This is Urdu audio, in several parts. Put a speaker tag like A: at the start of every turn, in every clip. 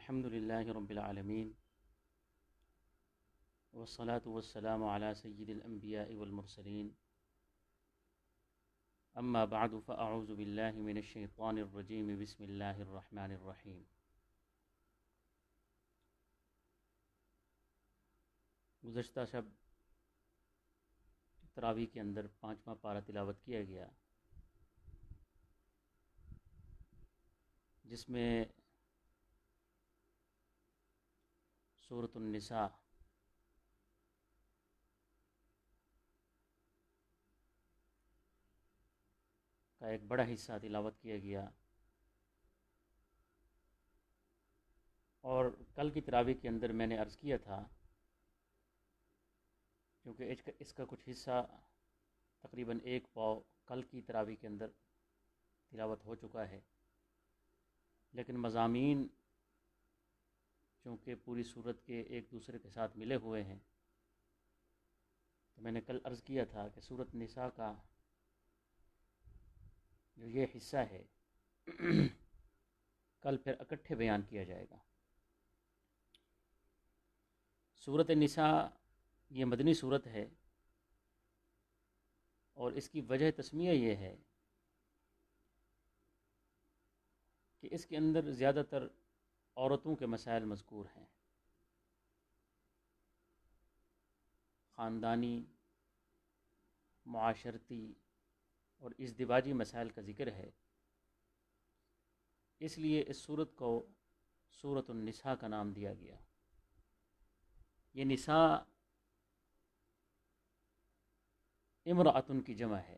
A: الحمد للہ رب العالمین والصلاة والسلام علی سید الانبیاء والمرسلین اما بعد فاعوذ باللہ من الشیطان الرجیم بسم اللہ الرحمن الرحیم۔ گزشتہ شب تراویح کے اندر 5واں پارہ تلاوت کیا گیا، جس میں سورۃ النساء کا ایک بڑا حصہ تلاوت کیا گیا، اور کل کی تراویح کے اندر میں نے عرض کیا تھا کیونکہ اس کا کچھ حصہ تقریباً 1 پاؤ کل کی تراویح کے اندر تلاوت ہو چکا ہے، لیکن مضامین چونکہ پوری صورت کے ایک دوسرے کے ساتھ ملے ہوئے ہیں، تو میں نے کل عرض کیا تھا کہ سورۃ نساء کا جو یہ حصہ ہے کل پھر اکٹھے بیان کیا جائے گا۔ سورۃ نساء یہ مدنی صورت ہے، اور اس کی وجہ تسمیہ یہ ہے کہ اس کے اندر زیادہ تر عورتوں کے مسائل مذکور ہیں، خاندانی، معاشرتی اور ازدواجی مسائل کا ذکر ہے، اس لیے اس صورت کو سورۃ النساء کا نام دیا گیا۔ یہ نساء امرأۃن کی جمع ہے،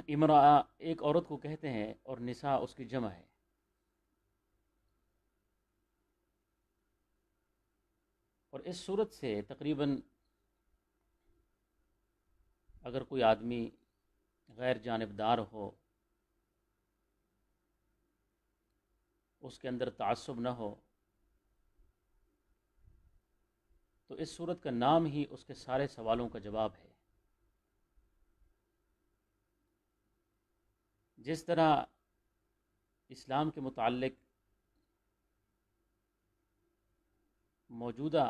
A: امرأہ ایک عورت کو کہتے ہیں اور نساء اس کی جمع ہے۔ اور اس صورت سے تقریباً اگر کوئی آدمی غیر جانبدار ہو، اس کے اندر تعصب نہ ہو، تو اس صورت کا نام ہی اس کے سارے سوالوں کا جواب ہے۔ جس طرح اسلام کے متعلق موجودہ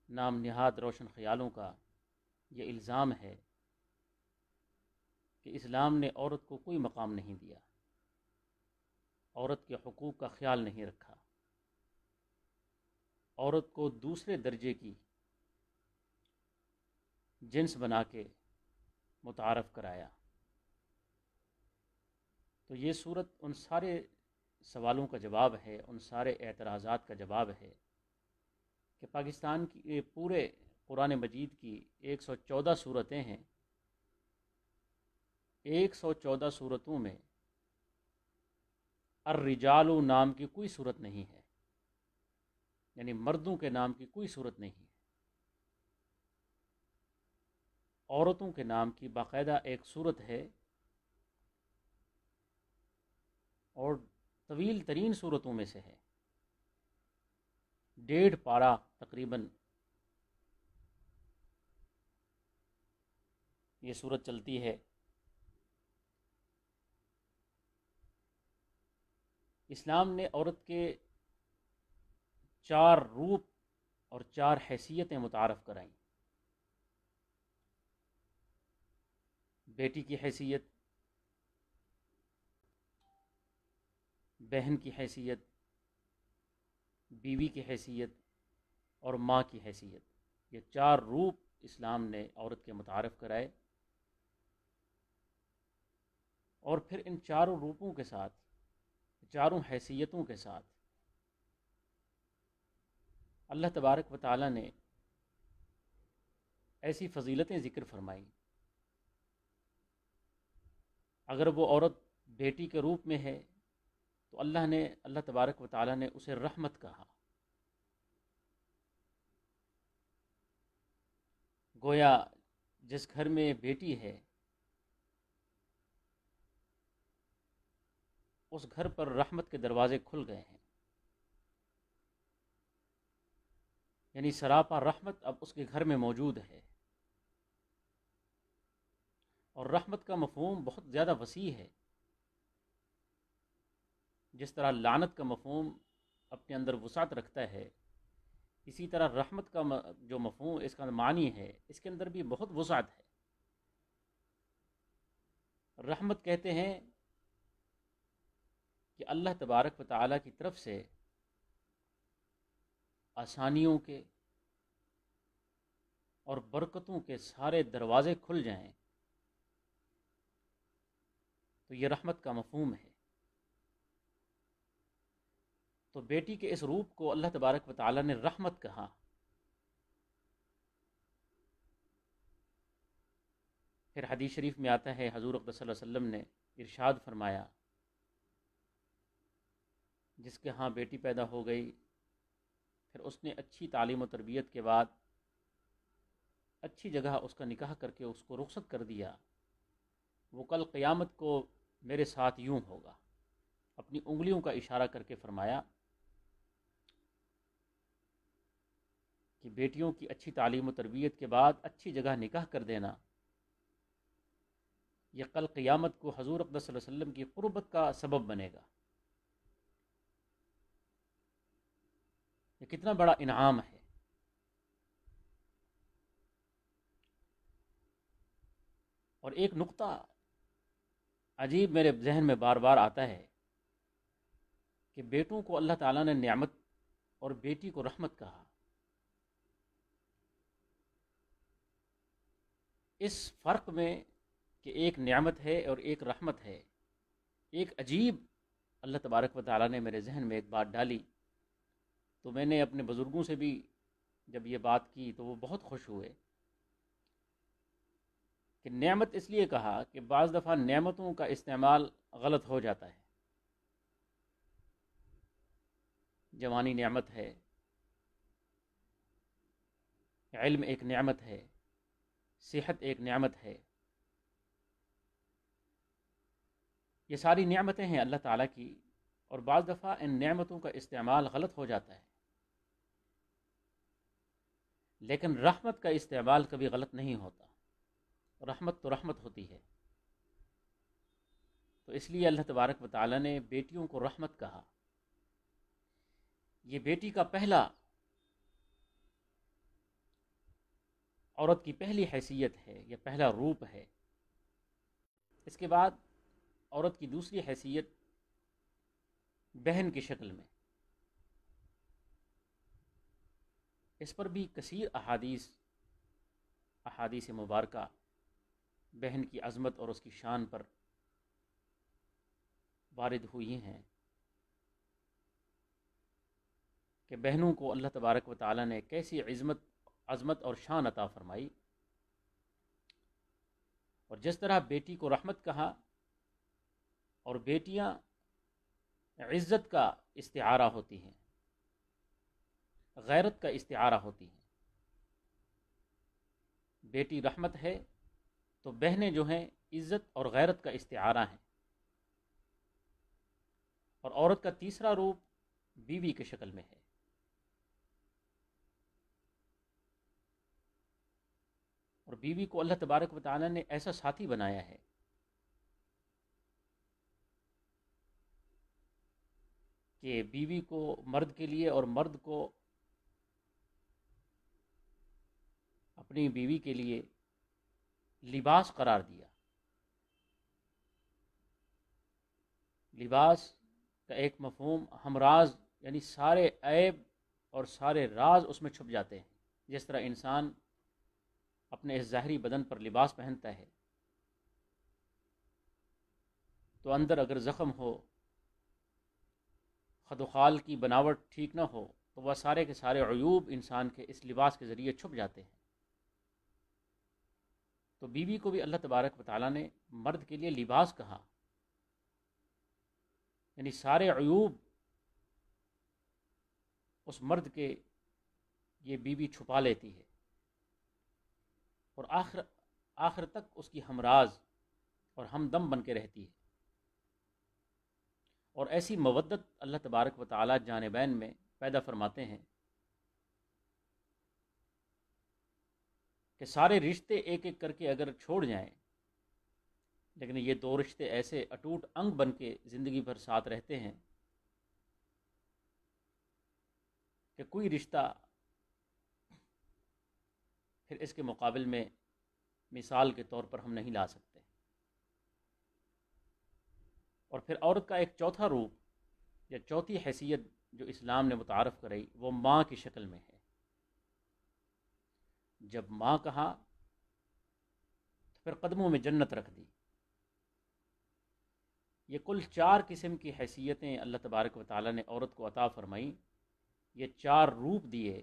A: نام نہاد روشن خیالوں کا یہ الزام ہے کہ اسلام نے عورت کو کوئی مقام نہیں دیا، عورت کے حقوق کا خیال نہیں رکھا، عورت کو دوسرے درجے کی جنس بنا کے متعارف کرایا۔ تو یہ صورت ان سارے سوالوں کا جواب ہے، ان سارے اعتراضات کا جواب ہے کہ پاکستان کی پورے قرآن مجید کی 114 صورتیں ہیں، 114 صورتوں میں الرجال نام کی کوئی صورت نہیں ہے، یعنی مردوں کے نام کی کوئی صورت نہیں ہے۔ عورتوں کے نام کی باقاعدہ ایک صورت ہے، اور طویل ترین صورتوں میں سے ہے، 1.5 پارہ تقریباً یہ صورت چلتی ہے۔ اسلام نے عورت کے 4 روپ اور 4 حیثیتیں متعارف کرائیں: بیٹی کی حیثیت، بہن کی حیثیت، بیوی کی حیثیت اور ماں کی حیثیت۔ یہ 4 روپ اسلام نے عورت کے متعارف کرائے، اور پھر ان 4 روپوں کے ساتھ، 4 حیثیتوں کے ساتھ اللہ تبارک و تعالیٰ نے ایسی فضیلتیں ذکر فرمائیں۔ اگر وہ عورت بیٹی کے روپ میں ہے تو اللہ تبارک و تعالیٰ نے اسے رحمت کہا، گویا جس گھر میں بیٹی ہے اس گھر پر رحمت کے دروازے کھل گئے ہیں، یعنی سراپا رحمت اب اس کے گھر میں موجود ہے۔ اور رحمت کا مفہوم بہت زیادہ وسیع ہے، جس طرح لعنت کا مفہوم اپنے اندر وسعت رکھتا ہے، اسی طرح رحمت کا جو مفہوم اس کا معنی ہے اس کے اندر بھی بہت وسعت ہے۔ رحمت کہتے ہیں کہ اللہ تبارک و تعالیٰ کی طرف سے آسانیوں کے اور برکتوں کے سارے دروازے کھل جائیں، تو یہ رحمت کا مفہوم ہے۔ تو بیٹی کے اس روپ کو اللہ تبارک و تعالیٰ نے رحمت کہا۔ پھر حدیث شریف میں آتا ہے، حضور اقدس صلی اللہ علیہ وسلم نے ارشاد فرمایا، جس کے ہاں بیٹی پیدا ہو گئی، پھر اس نے اچھی تعلیم و تربیت کے بعد اچھی جگہ اس کا نکاح کر کے اس کو رخصت کر دیا، وہ کل قیامت کو میرے ساتھ یوں ہوگا۔ اپنی انگلیوں کا اشارہ کر کے فرمایا کہ بیٹیوں کی اچھی تعلیم و تربیت کے بعد اچھی جگہ نکاح کر دینا، یہ کل قیامت کو حضور اقدس صلی اللہ علیہ وسلم کی قربت کا سبب بنے گا۔ یہ کتنا بڑا انعام ہے۔ اور ایک نقطہ عجیب میرے ذہن میں بار بار آتا ہے کہ بیٹوں کو اللہ تعالیٰ نے نعمت اور بیٹی کو رحمت کہا۔ اس فرق میں کہ ایک نعمت ہے اور ایک رحمت ہے، ایک عجیب اللہ تبارک و تعالیٰ نے میرے ذہن میں ایک بات ڈالی، تو میں نے اپنے بزرگوں سے بھی جب یہ بات کی تو وہ بہت خوش ہوئے کہ نعمت اس لیے کہا کہ بعض دفعہ نعمتوں کا استعمال غلط ہو جاتا ہے۔ جوانی نعمت ہے، علم ایک نعمت ہے، صحت ایک نعمت ہے، یہ ساری نعمتیں ہیں اللہ تعالیٰ کی، اور بعض دفعہ ان نعمتوں کا استعمال غلط ہو جاتا ہے، لیکن رحمت کا استعمال کبھی غلط نہیں ہوتا۔ رحمت تو رحمت ہوتی ہے، تو اس لیے اللہ تبارک و تعالیٰ نے بیٹیوں کو رحمت کہا۔ یہ بیٹی کا پہلا، عورت کی پہلی حیثیت ہے، یہ پہلا روپ ہے۔ اس کے بعد عورت کی دوسری حیثیت بہن کی شکل میں، اس پر بھی کثیر احادیث مبارکہ بہن کی عظمت اور اس کی شان پر وارد ہوئی ہیں کہ بہنوں کو اللہ تبارک و تعالیٰ نے کیسی عظمت اور شان عطا فرمائی۔ اور جس طرح بیٹی کو رحمت کہا، اور بیٹیاں عزت کا استعارہ ہوتی ہیں، غیرت کا استعارہ ہوتی ہیں۔ بیٹی رحمت ہے تو بہنیں جو ہیں عزت اور غیرت کا استعارہ ہیں۔ اور عورت کا تیسرا روپ بیوی کی شکل میں ہے۔ اور بیوی کو اللہ تبارک و تعالیٰ نے ایسا ساتھی بنایا ہے کہ بیوی کو مرد کے لیے اور مرد کو اپنی بیوی کے لیے لباس قرار دیا۔ لباس کا ایک مفہوم ہمراز، یعنی سارے عیب اور سارے راز اس میں چھپ جاتے ہیں۔ جس طرح انسان اپنے اس ظاہری بدن پر لباس پہنتا ہے تو اندر اگر زخم ہو، خد و خال کی بناوٹ ٹھیک نہ ہو، تو وہ سارے کے سارے عیوب انسان کے اس لباس کے ذریعے چھپ جاتے ہیں۔ تو بیوی کو بھی اللہ تبارک و تعالیٰ نے مرد کے لیے لباس کہا، یعنی سارے عیوب اس مرد کے یہ بیوی چھپا لیتی ہے، اور آخر تک اس کی ہمراز اور ہمدم بن کے رہتی ہے۔ اور ایسی مودت اللہ تبارک و تعالیٰ جانبین میں پیدا فرماتے ہیں کہ سارے رشتے ایک ایک کر کے اگر چھوڑ جائیں، لیکن یہ دو رشتے ایسے اٹوٹ انگ بن کے زندگی بھر ساتھ رہتے ہیں کہ کوئی رشتہ پھر اس کے مقابل میں مثال کے طور پر ہم نہیں لا سکتے۔ اور پھر عورت کا ایک چوتھا روپ یا چوتھی حیثیت جو اسلام نے متعارف کرائی وہ ماں کی شکل میں ہے۔ جب ماں کہا تو پھر قدموں میں جنت رکھ دی۔ یہ کل 4 قسم کی حیثیتیں اللہ تبارک و تعالیٰ نے عورت کو عطا فرمائیں، یہ 4 روپ دیے،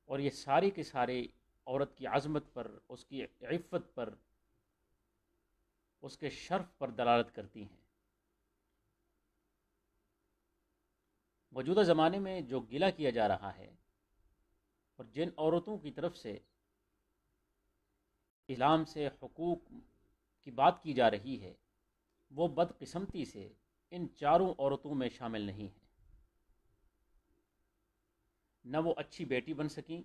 A: اور یہ ساری کے سارے عورت کی عظمت پر، اس کی عفت پر، اس کے شرف پر دلالت کرتی ہیں۔ موجودہ زمانے میں جو گلہ کیا جا رہا ہے اور جن عورتوں کی طرف سے اسلام سے حقوق کی بات کی جا رہی ہے، وہ بدقسمتی سے ان 4 عورتوں میں شامل نہیں ہیں۔ نہ وہ اچھی بیٹی بن سکیں،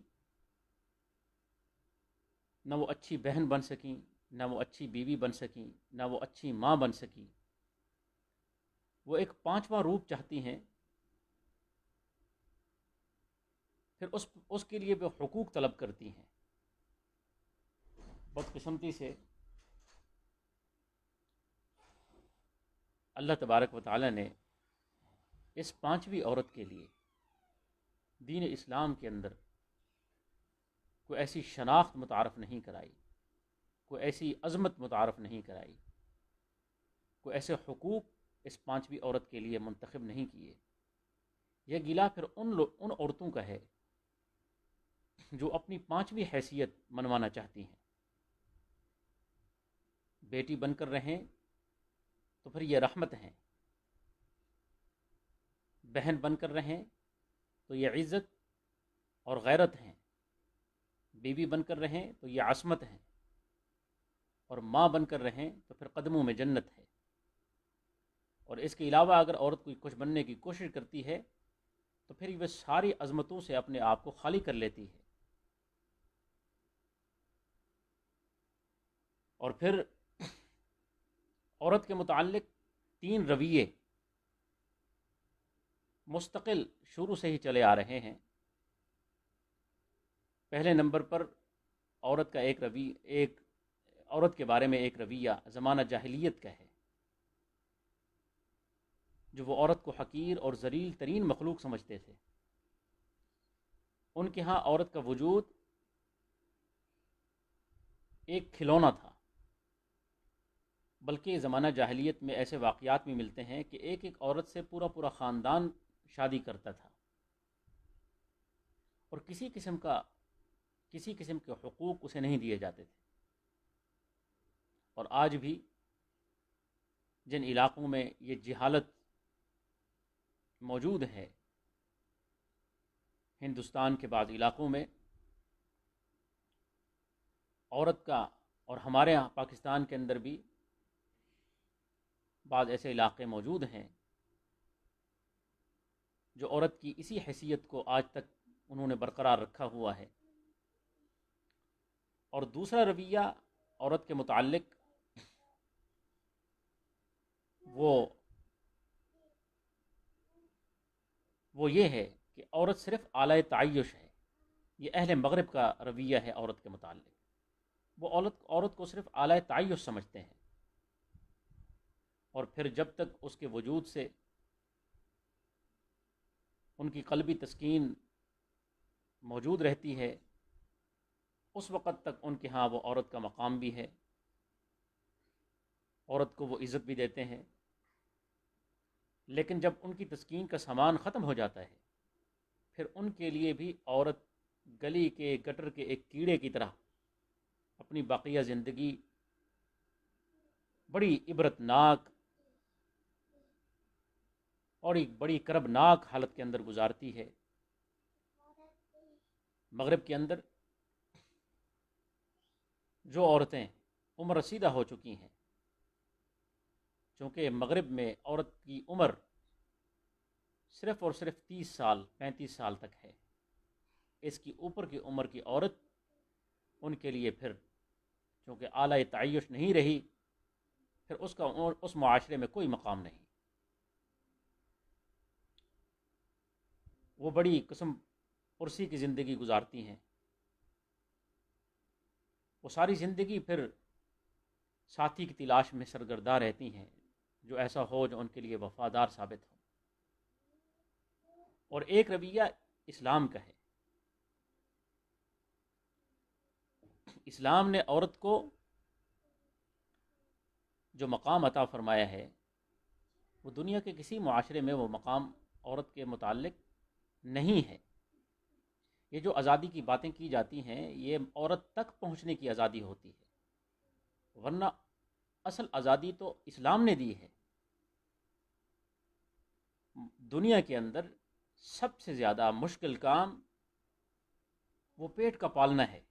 A: نہ وہ اچھی بہن بن سکیں، نہ وہ اچھی بیوی بن سکیں، نہ وہ اچھی ماں بن سکیں۔ وہ ایک 5واں روپ چاہتی ہیں، پھر اس کے لیے وہ حقوق طلب کرتی ہیں۔ بدقسمتی سے اللہ تبارک و تعالی نے اس 5ویں عورت کے لیے دین اسلام کے اندر کوئی ایسی شناخت متعارف نہیں کرائی، کوئی ایسی عظمت متعارف نہیں کرائی، کوئی ایسے حقوق اس 5ویں عورت کے لیے منتخب نہیں کیے۔ یہ گلہ پھر ان عورتوں کا ہے جو اپنی 5ویں حیثیت منوانا چاہتی ہیں۔ بیٹی بن کر رہیں تو پھر یہ رحمت ہیں، بہن بن کر رہیں تو یہ عزت اور غیرت ہیں، بیوی بن کر رہیں تو یہ عصمت ہیں، اور ماں بن کر رہیں تو پھر قدموں میں جنت ہے۔ اور اس کے علاوہ اگر عورت کوئی کچھ بننے کی کوشش کرتی ہے تو پھر وہ ساری عظمتوں سے اپنے آپ کو خالی کر لیتی ہے۔ اور پھر عورت کے متعلق 3 رویے مستقل شروع سے ہی چلے آ رہے ہیں۔ پہلے نمبر پر عورت کے بارے میں ایک رویہ زمانہ جاہلیت کا ہے، جو وہ عورت کو حقیر اور ذلیل ترین مخلوق سمجھتے تھے۔ ان کے ہاں عورت کا وجود ایک کھلونا تھا، بلکہ زمانہ جاہلیت میں ایسے واقعات بھی ملتے ہیں کہ ایک عورت سے پورا خاندان شادی کرتا تھا، اور کسی قسم کے حقوق اسے نہیں دیے جاتے تھے۔ اور آج بھی جن علاقوں میں یہ جہالت موجود ہے، ہندوستان کے بعض علاقوں میں عورت کا، اور ہمارے یہاں پاکستان کے اندر بھی بعض ایسے علاقے موجود ہیں جو عورت کی اسی حیثیت کو آج تک انہوں نے برقرار رکھا ہوا ہے۔ اور دوسرا رویہ عورت کے متعلق وہ یہ ہے کہ عورت صرف اعلی تعیش ہے۔ یہ اہل مغرب کا رویہ ہے عورت کے متعلق۔ وہ عورت کو صرف اعلی تعیش سمجھتے ہیں، اور پھر جب تک اس کے وجود سے ان کی قلبی تسکین موجود رہتی ہے، اس وقت تک ان کے ہاں وہ عورت کا مقام بھی ہے، عورت کو وہ عزت بھی دیتے ہیں۔ لیکن جب ان کی تسکین کا سامان ختم ہو جاتا ہے، پھر ان کے لیے بھی عورت گلی کے گٹر کے ایک کیڑے کی طرح اپنی باقیہ زندگی بڑی عبرتناک اور ایک بڑی کربناک حالت کے اندر گزارتی ہے۔ مغرب کے اندر جو عورتیں عمر رسیدہ ہو چکی ہیں، چونکہ مغرب میں عورت کی عمر صرف اور صرف 30 سال 35 سال تک ہے، اس کی اوپر کی عمر کی عورت ان کے لیے پھر چونکہ اعلی تعیش نہیں رہی، پھر اس معاشرے میں کوئی مقام نہیں۔ وہ بڑی قسم پرسی کی زندگی گزارتی ہیں، وہ ساری زندگی پھر ساتھی کی تلاش میں سرگرداں رہتی ہیں جو ایسا ہو جو ان کے لیے وفادار ثابت ہو۔ اور ایک رویہ اسلام کا ہے، اسلام نے عورت کو جو مقام عطا فرمایا ہے وہ دنیا کے کسی معاشرے میں وہ مقام عورت کے متعلق نہیں ہے۔ یہ جو آزادی کی باتیں کی جاتی ہیں یہ عورت تک پہنچنے کی آزادی ہوتی ہے، ورنہ اصل آزادی تو اسلام نے دی ہے۔ دنیا کے اندر سب سے زیادہ مشکل کام وہ پیٹ کا پالنا ہے۔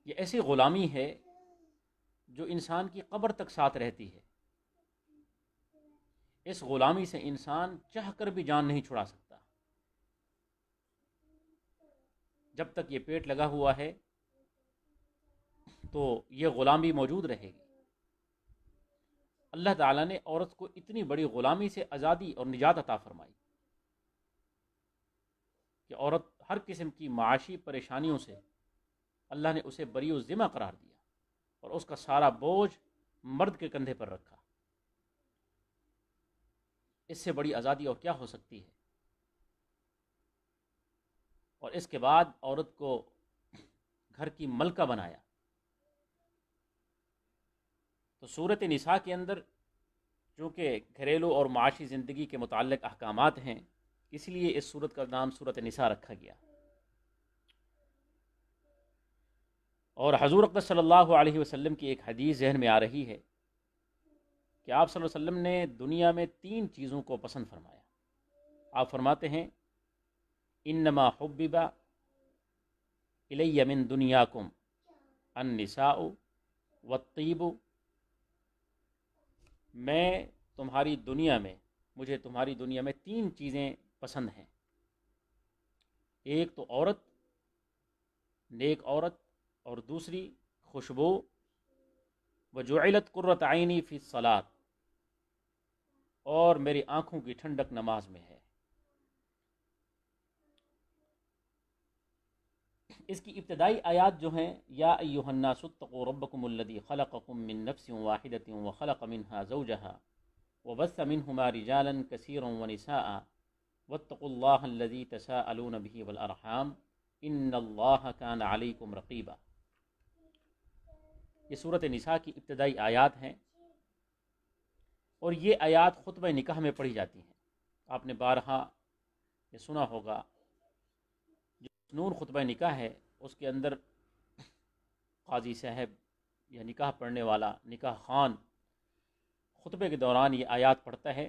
A: یہ ایسی غلامی ہے جو انسان کی قبر تک ساتھ رہتی ہے۔ اس غلامی سے انسان چاہ کر بھی جان نہیں چھڑا سکتا۔ جب تک یہ پیٹ لگا ہوا ہے تو یہ غلامی موجود رہے گی۔ اللہ تعالیٰ نے عورت کو اتنی بڑی غلامی سے آزادی اور نجات عطا فرمائی کہ عورت ہر قسم کی معاشی پریشانیوں سے اللہ نے اسے بری الذمہ قرار دیا اور اس کا سارا بوجھ مرد کے کندھے پر رکھا۔ اس سے بڑی آزادی اور کیا ہو سکتی ہے؟ اور اس کے بعد عورت کو گھر کی ملکہ بنایا۔ تو سورۃ نساء کے اندر چونکہ گھریلو اور معاشی زندگی کے متعلق احکامات ہیں، اس لیے اس سورت کا نام سورۃ نساء رکھا گیا۔ اور حضور اقدس صلی اللہ علیہ وسلم کی ایک حدیث ذہن میں آ رہی ہے کہ آپ صلی اللہ علیہ وسلم نے دنیا میں 3 چیزوں کو پسند فرمایا۔ آپ فرماتے ہیں انما حبب الی من دنیاکم النساء والطیب، مجھے تمہاری دنیا میں 3 چیزیں پسند ہیں۔ ایک تو عورت، نیک عورت، اور دوسری خوشبو، وجعلت قرۃ عینی فی الصلاۃ، اور میری آنکھوں کی ٹھنڈک نماز میں ہے۔ اس کی ابتدائی آیات جو ہیں یا ایھا الناس اتقوا ربکم الذی خلقکم من نفس واحدۃ وخلق منها زوجها وبث منهما رجالا كثيرا ونساء واتقوا الله الذي تساءلون به والارحام ان الله كان عليكم رقيبا۔ یہ سورۃ نساء کی ابتدائی آیات ہیں اور یہ آیات خطبہ نکاح میں پڑھی جاتی ہیں۔ آپ نے بارہا یہ سنا ہوگا، جو مسنون خطبہ نکاح ہے اس کے اندر قاضی صاحب یا نکاح پڑھنے والا نکاح خان خطبے کے دوران یہ آیات پڑھتا ہے،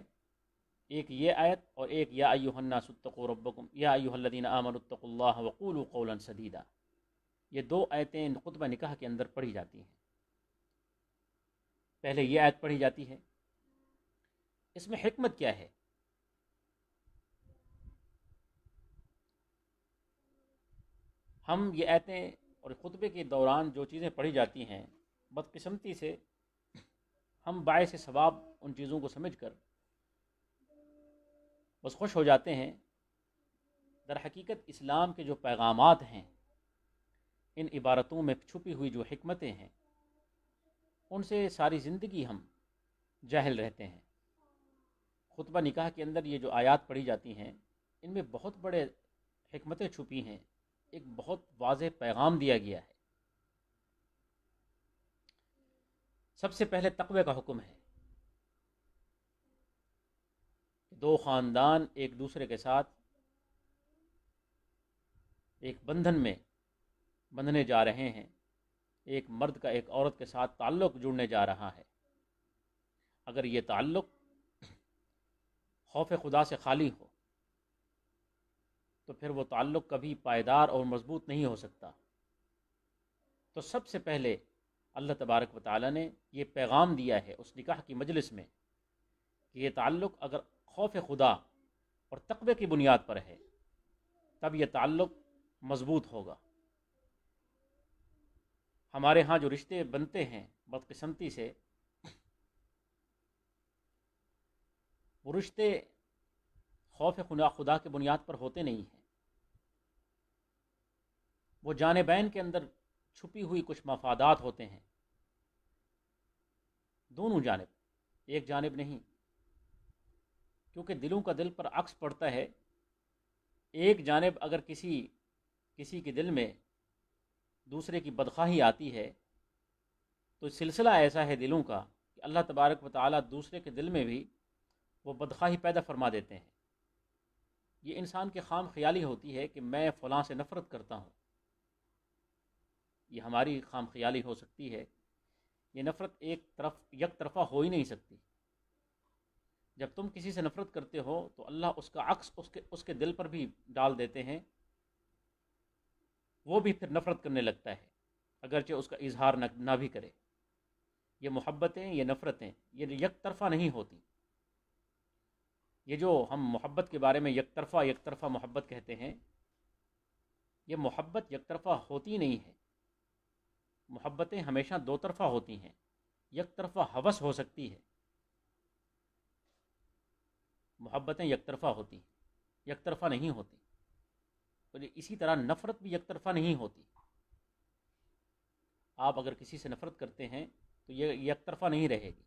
A: ایک یہ آیت اور ایک یا ایھا الناس اتقوا ربکم یا ایھا الذین آمنوا اتقوا اللہ وقولوا قولا سدیدا۔ یہ 2 آیتیں خطبہ نکاح کے اندر پڑھی جاتی ہیں۔ پہلے یہ آیت پڑھی جاتی ہے۔ اس میں حکمت کیا ہے؟ ہم یہ آیتیں اور خطبے کے دوران جو چیزیں پڑھی جاتی ہیں، بدقسمتی سے ہم باعث ثواب ان چیزوں کو سمجھ کر بس خوش ہو جاتے ہیں۔ در حقیقت اسلام کے جو پیغامات ہیں، ان عبارتوں میں چھپی ہوئی جو حکمتیں ہیں، ان سے ساری زندگی ہم جاہل رہتے ہیں۔ خطبہ نکاح کے اندر یہ جو آیات پڑھی جاتی ہیں، ان میں بہت بڑے حکمتیں چھپی ہیں، ایک بہت واضح پیغام دیا گیا ہے۔ سب سے پہلے تقوی کا حکم ہے۔ 2 خاندان ایک دوسرے کے ساتھ ایک بندھن میں بندھنے جا رہے ہیں، ایک مرد کا ایک عورت کے ساتھ تعلق جڑنے جا رہا ہے۔ اگر یہ تعلق خوف خدا سے خالی ہو تو پھر وہ تعلق کبھی پائیدار اور مضبوط نہیں ہو سکتا۔ تو سب سے پہلے اللہ تبارک و تعالی نے یہ پیغام دیا ہے اس نکاح کی مجلس میں کہ یہ تعلق اگر خوف خدا اور تقوی کی بنیاد پر ہے تب یہ تعلق مضبوط ہوگا۔ ہمارے ہاں جو رشتے بنتے ہیں بدقسمتی سے، وہ رشتے خوف خدا کی بنیاد پر ہوتے نہیں ہیں، وہ جانبین کے اندر چھپی ہوئی کچھ مفادات ہوتے ہیں، دونوں جانب، ایک جانب نہیں، کیونکہ دلوں کا دل پر عکس پڑتا ہے۔ ایک جانب اگر کسی کے دل میں دوسرے کی بدخواہی آتی ہے تو سلسلہ ایسا ہے دلوں کا کہ اللہ تبارک و تعالیٰ دوسرے کے دل میں بھی وہ بدخواہی پیدا فرما دیتے ہیں۔ یہ انسان کی خام خیالی ہوتی ہے کہ میں فلاں سے نفرت کرتا ہوں، یہ ہماری خام خیالی ہو سکتی ہے۔ یہ نفرت یک طرفہ ہو ہی نہیں سکتی۔ جب تم کسی سے نفرت کرتے ہو تو اللہ اس کا عکس اس کے دل پر بھی ڈال دیتے ہیں، وہ بھی پھر نفرت کرنے لگتا ہے اگرچہ اس کا اظہار نہ بھی کرے۔ یہ محبتیں، یہ نفرتیں، یہ یک طرفہ نہیں ہوتی۔ یہ جو ہم محبت کے بارے میں یک طرفہ محبت کہتے ہیں، یہ محبت یک طرفہ ہوتی نہیں ہے۔ محبتیں ہمیشہ دو طرفہ ہوتی ہیں، یک طرفہ ہوس ہو سکتی ہے، محبتیں یک طرفہ ہوتی ہیں، یک طرفہ نہیں ہوتی۔ اور اسی طرح نفرت بھی یک طرفہ نہیں ہوتی۔ آپ اگر کسی سے نفرت کرتے ہیں تو یہ یک طرفہ نہیں رہے گی۔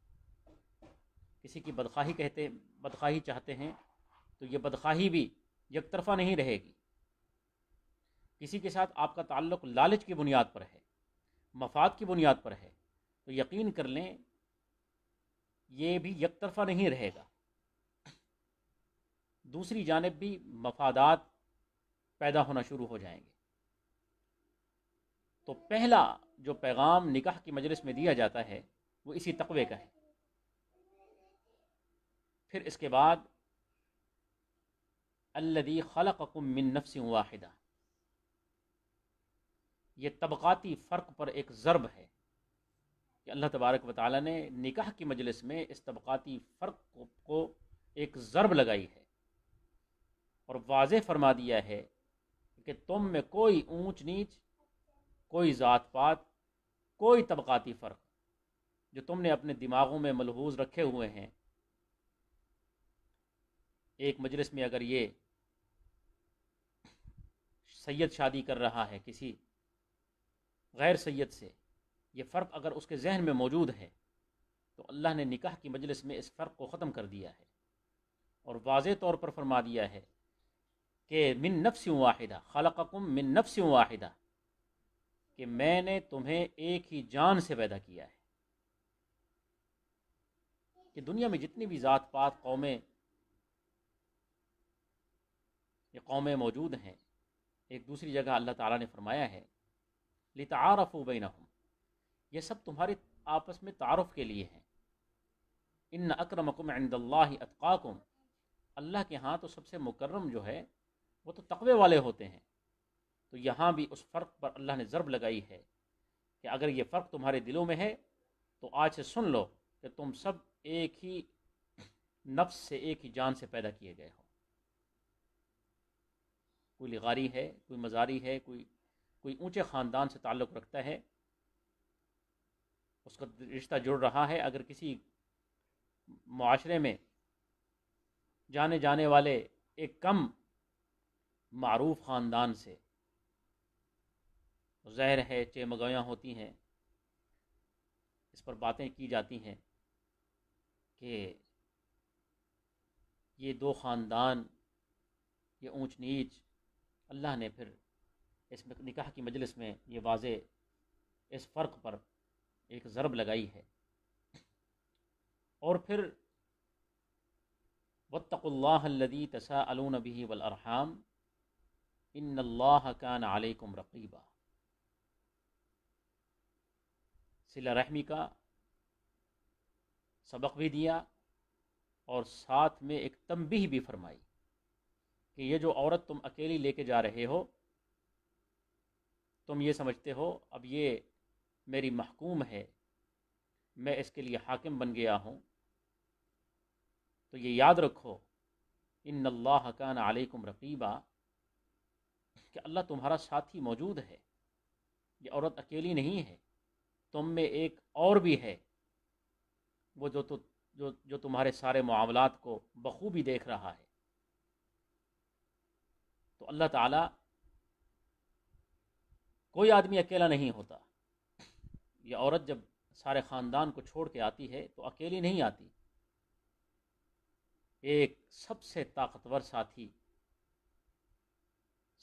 A: کسی کی بدخواہی چاہتے ہیں تو یہ بدخواہی بھی یک طرفہ نہیں رہے گی۔ کسی کے ساتھ آپ کا تعلق لالچ کی بنیاد پر ہے، مفاد کی بنیاد پر ہے، تو یقین کر لیں یہ بھی یک طرفہ نہیں رہے گا۔ دوسری جانب بھی مفادات پیدا ہونا شروع ہو جائیں گے۔ تو پہلا جو پیغام نکاح کی مجلس میں دیا جاتا ہے وہ اسی تقوی کا ہے۔ پھر اس کے بعد الذی خلقکم من نفس واحدہ، یہ طبقاتی فرق پر ایک ضرب ہے کہ اللہ تبارک و تعالیٰ نے نکاح کی مجلس میں اس طبقاتی فرق کو ایک ضرب لگائی ہے اور واضح فرما دیا ہے کہ تم میں کوئی اونچ نیچ، کوئی ذات پات، کوئی طبقاتی فرق جو تم نے اپنے دماغوں میں ملحوظ رکھے ہوئے ہیں۔ ایک مجلس میں اگر یہ سید شادی کر رہا ہے کسی غیر سید سے، یہ فرق اگر اس کے ذہن میں موجود ہے تو اللہ نے نکاح کی مجلس میں اس فرق کو ختم کر دیا ہے اور واضح طور پر فرما دیا ہے کہ من نفس واحدہ، خلقکم من نفس واحدہ، کہ میں نے تمہیں ایک ہی جان سے پیدا کیا ہے۔ کہ دنیا میں جتنی بھی ذات پات، قومیں موجود ہیں، ایک دوسری جگہ اللہ تعالیٰ نے فرمایا ہے لِتَعَارَفُوا بَيْنَهُمْ، یہ سب تمہارے آپس میں تعارف کے لیے ہیں۔ إِنَّ أَكْرَمَكُمْ عِنْدَ اللَّهِ أَتْقَاكُمْ، اللہ کے ہاں تو سب سے مکرم جو ہے وہ تو تقوی والے ہوتے ہیں۔ تو یہاں بھی اس فرق پر اللہ نے ضرب لگائی ہے کہ اگر یہ فرق تمہارے دلوں میں ہے تو آج سے سن لو کہ تم سب ایک ہی نفس سے، ایک ہی جان سے پیدا کیے گئے ہو۔ کوئی لغاری ہے، کوئی مزاری ہے، کوئی اونچے خاندان سے تعلق رکھتا ہے، اس کا رشتہ جڑ رہا ہے، اگر کسی معاشرے میں جانے جانے والے ایک کم معروف خاندان سے، ظاہر ہے چمگویاں ہوتی ہیں، اس پر باتیں کی جاتی ہیں کہ یہ دو خاندان، یہ اونچ نیچ، اللہ نے پھر اس نکاح کی مجلس میں یہ واضح اس فرق پر ایک ضرب لگائی ہے۔ اور پھر واتقوا اللہ الذی تساءلون بہ والارحام ان اللہ کان علیکم رقیبا، صلہ رحمی کا سبق بھی دیا اور ساتھ میں ایک تنبیہ بھی فرمائی کہ یہ جو عورت تم اکیلی لے کے جا رہے ہو، تم یہ سمجھتے ہو اب یہ میری محکوم ہے، میں اس کے لیے حاکم بن گیا ہوں، تو یہ یاد رکھو ان اللہ کان علیکم رقیبا، کہ اللہ تمہارا ساتھی موجود ہے، یہ عورت اکیلی نہیں ہے، تم میں ایک اور بھی ہے، وہ جو تمہارے سارے معاملات کو بخوبی دیکھ رہا ہے، تو اللہ تعالیٰ، کوئی آدمی اکیلا نہیں ہوتا. یہ عورت جب سارے خاندان کو چھوڑ کے آتی ہے تو اکیلی نہیں آتی، ایک سب سے طاقتور ساتھی،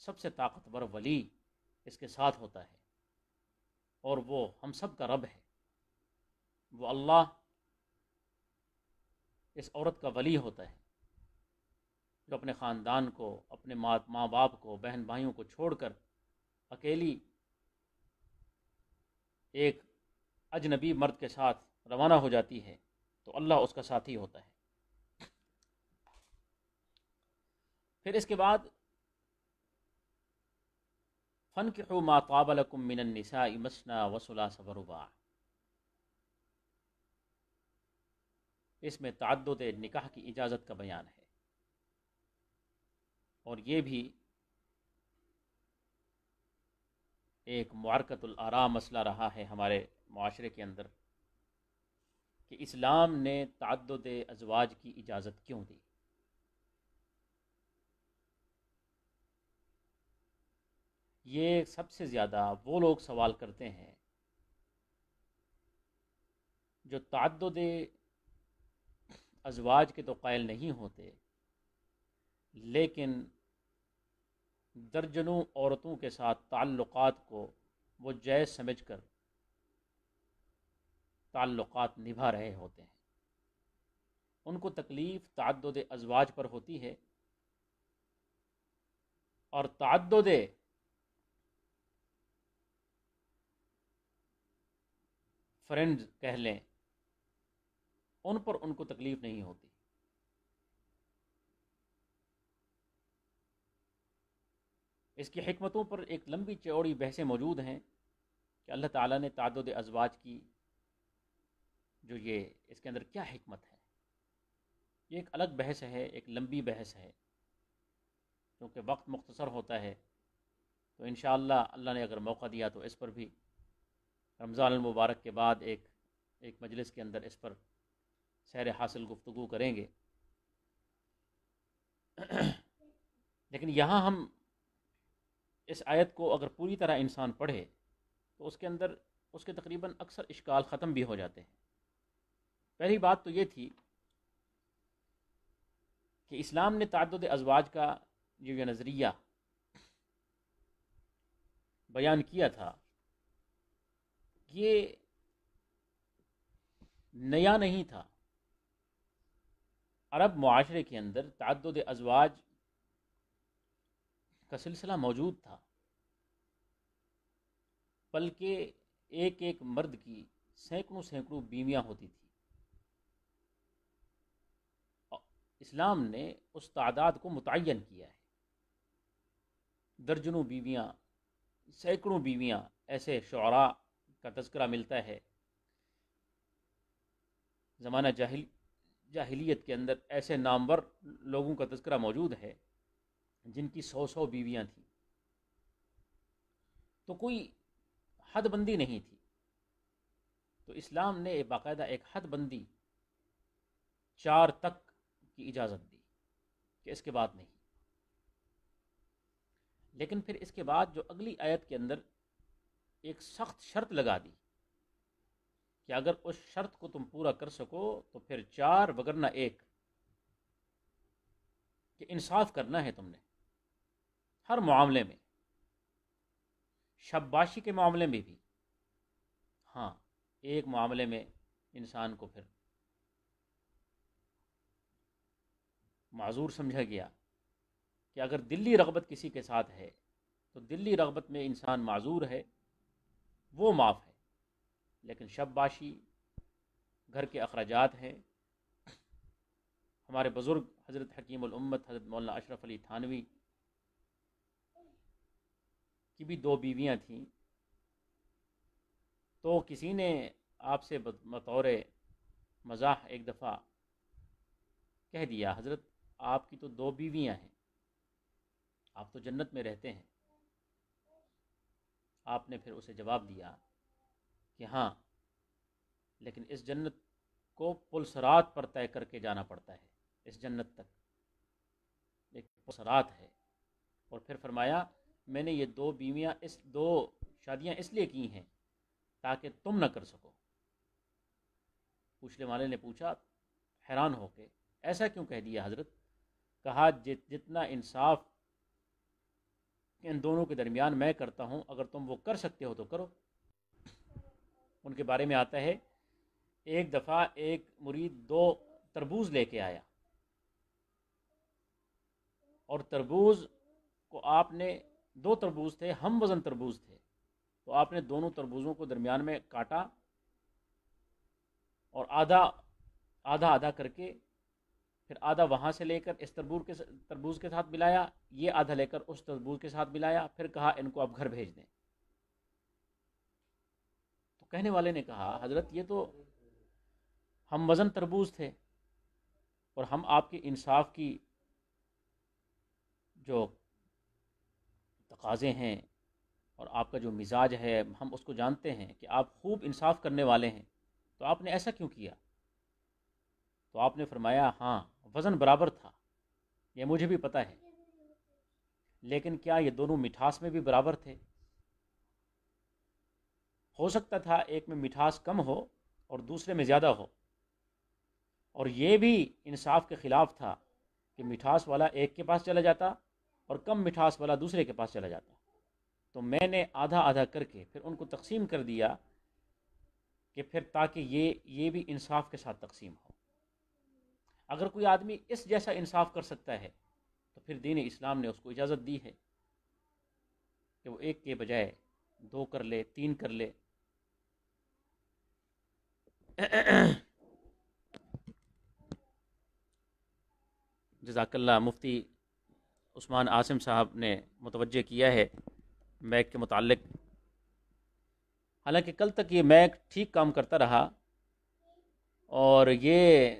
A: سب سے طاقتور ولی اس کے ساتھ ہوتا ہے، اور وہ ہم سب کا رب ہے. وہ اللہ اس عورت کا ولی ہوتا ہے، جو اپنے خاندان کو، اپنے ماں باپ کو، بہن بھائیوں کو چھوڑ کر اکیلی ایک اجنبی مرد کے ساتھ روانہ ہو جاتی ہے، تو اللہ اس کا ساتھی ہوتا ہے. پھر اس کے بعد فَانْكِحُوا مَا طَابَ لَكُم مِّنَ النِّسَاءِ مَثْنَىٰ وَثُلَاثَ وَرُبَاعَ. اس میں تعدد نکاح کی اجازت کا بیان ہے، اور یہ بھی ایک معرکۃ الآراء مسئلہ رہا ہے ہمارے معاشرے کے اندر کہ اسلام نے تعدد ازواج کی اجازت کیوں دی. یہ سب سے زیادہ وہ لوگ سوال کرتے ہیں جو تعدد ازواج کے تو قائل نہیں ہوتے، لیکن درجنوں عورتوں کے ساتھ تعلقات کو وہ جائز سمجھ کر تعلقات نبھا رہے ہوتے ہیں. ان کو تکلیف تعدد ازواج پر ہوتی ہے، اور تعدد فرینڈز کہہ لیں، ان پر ان کو تکلیف نہیں ہوتی. اس کی حکمتوں پر ایک لمبی چوڑی بحثیں موجود ہیں کہ اللہ تعالیٰ نے تعدد ازواج کی جو یہ اس کے اندر کیا حکمت ہے. یہ ایک الگ بحث ہے، ایک لمبی بحث ہے، کیونکہ وقت مختصر ہوتا ہے. تو انشاءاللہ اللہ نے اگر موقع دیا تو اس پر بھی رمضان المبارک کے بعد ایک مجلس کے اندر اس پر سیر حاصل گفتگو کریں گے. لیکن یہاں ہم اس آیت کو اگر پوری طرح انسان پڑھے تو اس کے اندر اس کے تقریباً اکثر اشکال ختم بھی ہو جاتے ہیں. پہلی بات تو یہ تھی کہ اسلام نے تعدد ازواج کا جو یہ نظریہ بیان کیا تھا، یہ نیا نہیں تھا. عرب معاشرے کے اندر تعدد ازواج کا سلسلہ موجود تھا، بلکہ ایک ایک مرد کی سینکڑوں سینکڑوں بیویاں ہوتی تھیں. اسلام نے اس تعداد کو متعین کیا ہے. درجنوں بیویاں، سینکڑوں بیویاں، ایسے شعراء کا تذکرہ ملتا ہے. زمانہ جاہلیت کے اندر ایسے نامور لوگوں کا تذکرہ موجود ہے جن کی 100 بیویاں تھیں. تو کوئی حد بندی نہیں تھی. تو اسلام نے باقاعدہ ایک حد بندی 4 تک کی اجازت دی کہ اس کے بعد نہیں. لیکن پھر اس کے بعد جو اگلی آیت کے اندر ایک سخت شرط لگا دی کہ اگر اس شرط کو تم پورا کر سکو تو پھر 4 وگرنہ 1، کہ انصاف کرنا ہے تم نے ہر معاملے میں، شباشی کے معاملے میں بھی. ہاں، ایک معاملے میں انسان کو پھر معذور سمجھا گیا کہ اگر دلی رغبت کسی کے ساتھ ہے تو دلی رغبت میں انسان معذور ہے، وہ معاف ہے. لیکن شباشی، گھر کے اخراجات ہیں. ہمارے بزرگ حضرت حکیم الامت حضرت مولانا اشرف علی تھانوی کی بھی 2 بیویاں تھیں. تو کسی نے آپ سے بطور مزاح ایک دفعہ کہہ دیا، حضرت آپ کی تو 2 بیویاں ہیں، آپ تو جنت میں رہتے ہیں. آپ نے پھر اسے جواب دیا کہ ہاں، لیکن اس جنت کو پلسرات پر طے کر کے جانا پڑتا ہے. اس جنت تک ایک پلسرات ہے، اور پھر فرمایا میں نے یہ دو شادیاں اس لیے کی ہیں تاکہ تم نہ کر سکو۔ پوچھنے والے نے پوچھا حیران ہو کے، ایسا کیوں کہہ دیا حضرت؟ کہا جتنا انصاف ان دونوں کے درمیان میں کرتا ہوں، اگر تم وہ کر سکتے ہو تو کرو۔ ان کے بارے میں آتا ہے ایک دفعہ ایک مرید 2 تربوز لے کے آیا، اور تربوز کو آپ نے 2 تربوز تھے، ہم وزن تربوز تھے، تو آپ نے دونوں تربوزوں کو درمیان میں کاٹا اور آدھا کر کے پھر آدھا وہاں سے لے کر اس تربوز کے ساتھ ملایا، یہ آدھا لے کر اس تربوز کے ساتھ ملایا، پھر کہا ان کو اب گھر بھیج دیں۔ تو کہنے والے نے کہا حضرت یہ تو ہم وزن تربوز تھے، اور ہم آپ کے انصاف کی جو تقاضے ہیں اور آپ کا جو مزاج ہے ہم اس کو جانتے ہیں کہ آپ خوب انصاف کرنے والے ہیں، تو آپ نے ایسا کیوں کیا؟ تو آپ نے فرمایا ہاں وزن برابر تھا، یہ مجھے بھی پتہ ہے، لیکن کیا یہ دونوں مٹھاس میں بھی برابر تھے؟ ہو سکتا تھا ایک میں مٹھاس کم ہو اور دوسرے میں زیادہ ہو، اور یہ بھی انصاف کے خلاف تھا کہ مٹھاس والا ایک کے پاس چلا جاتا اور کم مٹھاس والا دوسرے کے پاس چلا جاتا۔ تو میں نے آدھا آدھا کر کے پھر ان کو تقسیم کر دیا کہ پھر تاکہ یہ بھی انصاف کے ساتھ تقسیم ہو۔ اگر کوئی آدمی اس جیسا انصاف کر سکتا ہے تو پھر دین اسلام نے اس کو اجازت دی ہے کہ وہ ایک کے بجائے 2 کر لے، 3 کر لے۔ جزاک اللہ۔ مفتی عثمان عاصم صاحب نے متوجہ کیا ہے میک کے متعلق، حالانکہ کل تک یہ میک ٹھیک کام کرتا رہا، اور یہ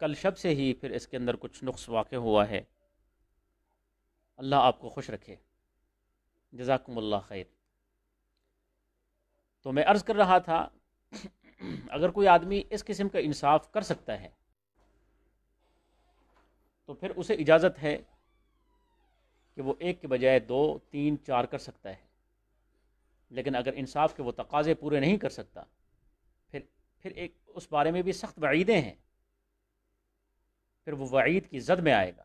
A: کل شب سے ہی پھر اس کے اندر کچھ نقص واقع ہوا ہے۔ اللہ آپ کو خوش رکھے، جزاکم اللہ خیر۔ تو میں عرض کر رہا تھا اگر کوئی آدمی اس قسم کا انصاف کر سکتا ہے تو پھر اسے اجازت ہے کہ وہ 1 کے بجائے 2، 3، 4 کر سکتا ہے، لیکن اگر انصاف کے وہ تقاضے پورے نہیں کر سکتا پھر ایک اس بارے میں بھی سخت وعیدیں ہیں، پھر وہ وعید کی زد میں آئے گا،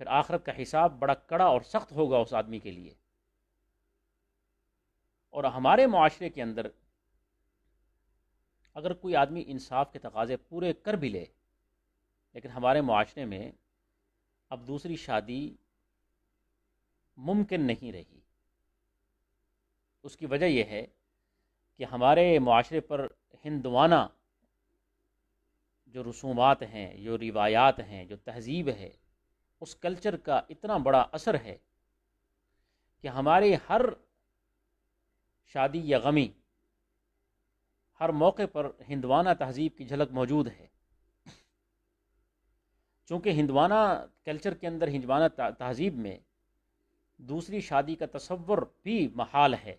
A: پھر آخرت کا حساب بڑا کڑا اور سخت ہوگا اس آدمی کے لیے۔ اور ہمارے معاشرے کے اندر اگر کوئی آدمی انصاف کے تقاضے پورے کر بھی لے، لیکن ہمارے معاشرے میں اب دوسری شادی ممکن نہیں رہی۔ اس کی وجہ یہ ہے کہ ہمارے معاشرے پر ہندوانہ جو رسومات ہیں، جو روایات ہیں، جو تہذیب ہے، اس کلچر کا اتنا بڑا اثر ہے کہ ہماری ہر شادی یا غمی، ہر موقع پر ہندوانہ تہذیب کی جھلک موجود ہے۔ چونکہ ہندوانہ کلچر کے اندر، ہندوانہ تہذیب میں دوسری شادی کا تصور بھی محال ہے،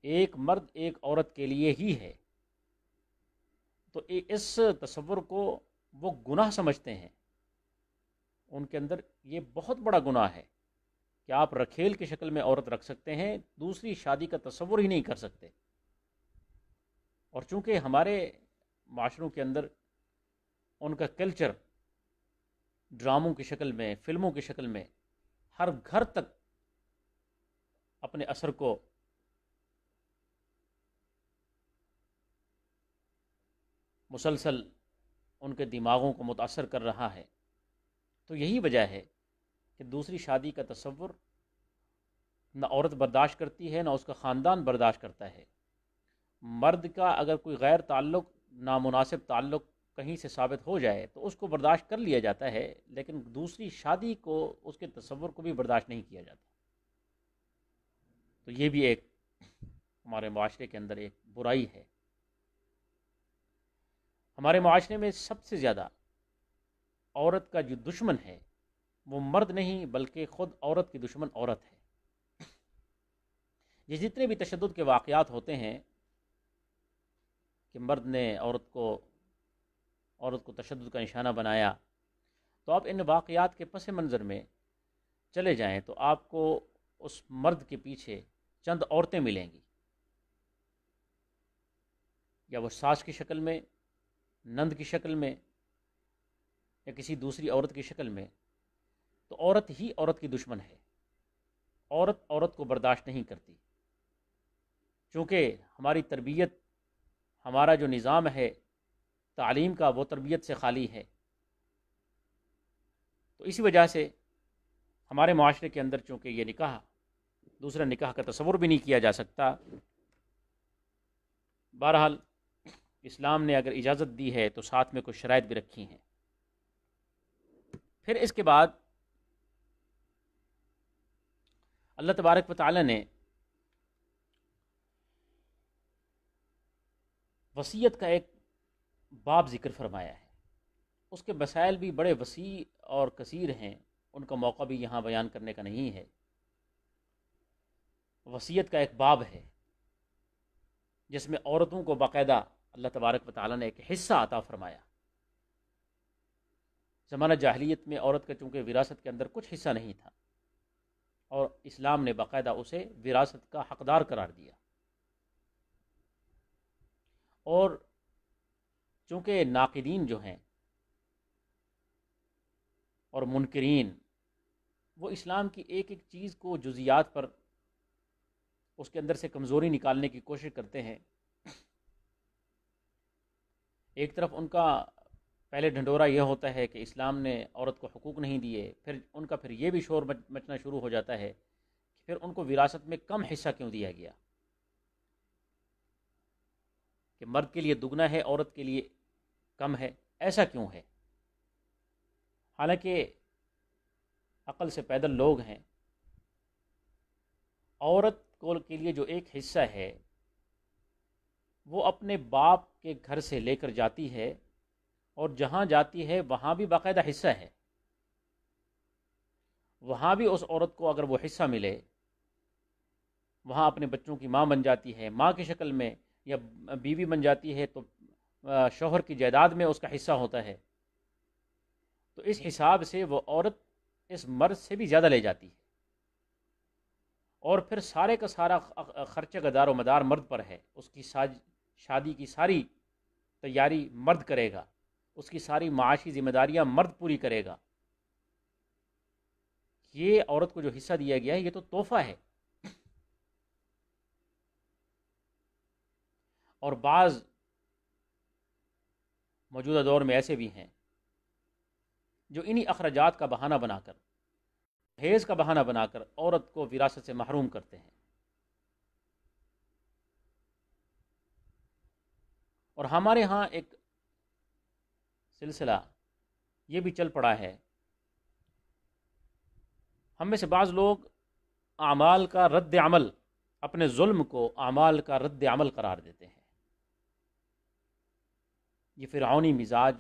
A: ایک مرد ایک عورت کے لیے ہی ہے، تو اس تصور کو وہ گناہ سمجھتے ہیں۔ ان کے اندر یہ بہت بڑا گناہ ہے کہ آپ رکھیل کی شکل میں عورت رکھ سکتے ہیں، دوسری شادی کا تصور ہی نہیں کر سکتے۔ اور چونکہ ہمارے معاشروں کے اندر ان کا کلچر ڈراموں کی شکل میں، فلموں کی شکل میں ہر گھر تک اپنے اثر کو مسلسل ان کے دماغوں کو متاثر کر رہا ہے، تو یہی وجہ ہے کہ دوسری شادی کا تصور نہ عورت برداشت کرتی ہے، نہ اس کا خاندان برداشت کرتا ہے۔ مرد کا اگر کوئی غیر تعلق، نامناسب تعلق کہیں سے ثابت ہو جائے تو اس کو برداشت کر لیا جاتا ہے، لیکن دوسری شادی کو، اس کے تصور کو بھی برداشت نہیں کیا جاتا۔ تو یہ بھی ایک ہمارے معاشرے کے اندر ایک برائی ہے۔ ہمارے معاشرے میں سب سے زیادہ عورت کا جو دشمن ہے وہ مرد نہیں بلکہ خود عورت کی دشمن عورت ہے۔ یہ جتنے بھی تشدد کے واقعات ہوتے ہیں کہ مرد نے عورت کو تشدد کا نشانہ بنایا، تو تو آپ ان واقعات کے پس منظر میں چلے جائیں تو آپ کو اس مرد کے پیچھے چند عورتیں ملیں گی، یا وہ ساس کی شکل میں، نند کی شکل میں، یا کسی دوسری عورت کی شکل میں. تو عورت ہی عورت کی دشمن ہے. عورت عورت کو برداشت نہیں کرتی، چونکہ ہماری تربیت، ہمارا جو نظام ہے تعلیم کا، وہ تربیت سے خالی ہے. تو اسی وجہ سے ہمارے معاشرے کے اندر چونکہ یہ نکاح، دوسرا نکاح کا تصور بھی نہیں کیا جا سکتا. بہرحال اسلام نے اگر اجازت دی ہے تو ساتھ میں کچھ شرائط بھی رکھی ہیں. پھر اس کے بعد اللہ تبارک و تعالی نے وصیت کا ایک باب ذکر فرمایا ہے. اس کے مسائل بھی بڑے وسیع اور کثیر ہیں، ان کا موقع بھی یہاں بیان کرنے کا نہیں ہے. وصیت کا ایک باب ہے جس میں عورتوں کو باقاعدہ اللہ تبارک و تعالیٰ نے ایک حصہ عطا فرمایا. زمانہ جاہلیت میں عورت کا چونکہ وراثت کے اندر کچھ حصہ نہیں تھا، اور اسلام نے باقاعدہ اسے وراثت کا حقدار قرار دیا. اور چونکہ ناقدین جو ہیں اور منکرین، وہ اسلام کی ایک ایک چیز کو جزیات پر اس کے اندر سے کمزوری نکالنے کی کوشش کرتے ہیں. ایک طرف ان کا پہلے ڈھنڈورا یہ ہوتا ہے کہ اسلام نے عورت کو حقوق نہیں دیے، پھر ان کا پھر یہ بھی شور مچنا شروع ہو جاتا ہے کہ پھر ان کو وراثت میں کم حصہ کیوں دیا گیا، کہ مرد کے لیے دگنا ہے، عورت کے لیے کم ہے، ایسا کیوں ہے؟ حالانکہ عقل سے پیدل لوگ ہیں. عورت کو کے لیے جو ایک حصہ ہے وہ اپنے باپ کے گھر سے لے کر جاتی ہے، اور جہاں جاتی ہے وہاں بھی باقاعدہ حصہ ہے. وہاں بھی اس عورت کو اگر وہ حصہ ملے، وہاں اپنے بچوں کی ماں بن جاتی ہے ماں کی شکل میں، یا بیوی بن جاتی ہے تو شوہر کی جائیداد میں اس کا حصہ ہوتا ہے. تو اس حساب سے وہ عورت اس مرد سے بھی زیادہ لے جاتی ہے، اور پھر سارے کا سارا خرچہ کا دار و مدار مرد پر ہے. اس کی شادی کی ساری تیاری مرد کرے گا، اس کی ساری معاشی ذمہ داریاں مرد پوری کرے گا. یہ عورت کو جو حصہ دیا گیا ہے یہ تو تحفہ ہے. اور بعض موجودہ دور میں ایسے بھی ہیں جو انہی اخراجات کا بہانہ بنا کر، جہیز کا بہانہ بنا کر عورت کو وراثت سے محروم کرتے ہیں. اور ہمارے ہاں ایک سلسلہ یہ بھی چل پڑا ہے، ہم میں سے بعض لوگ اعمال کا رد عمل، اپنے ظلم کو اعمال کا رد عمل قرار دیتے ہیں. یہ فرعونی مزاج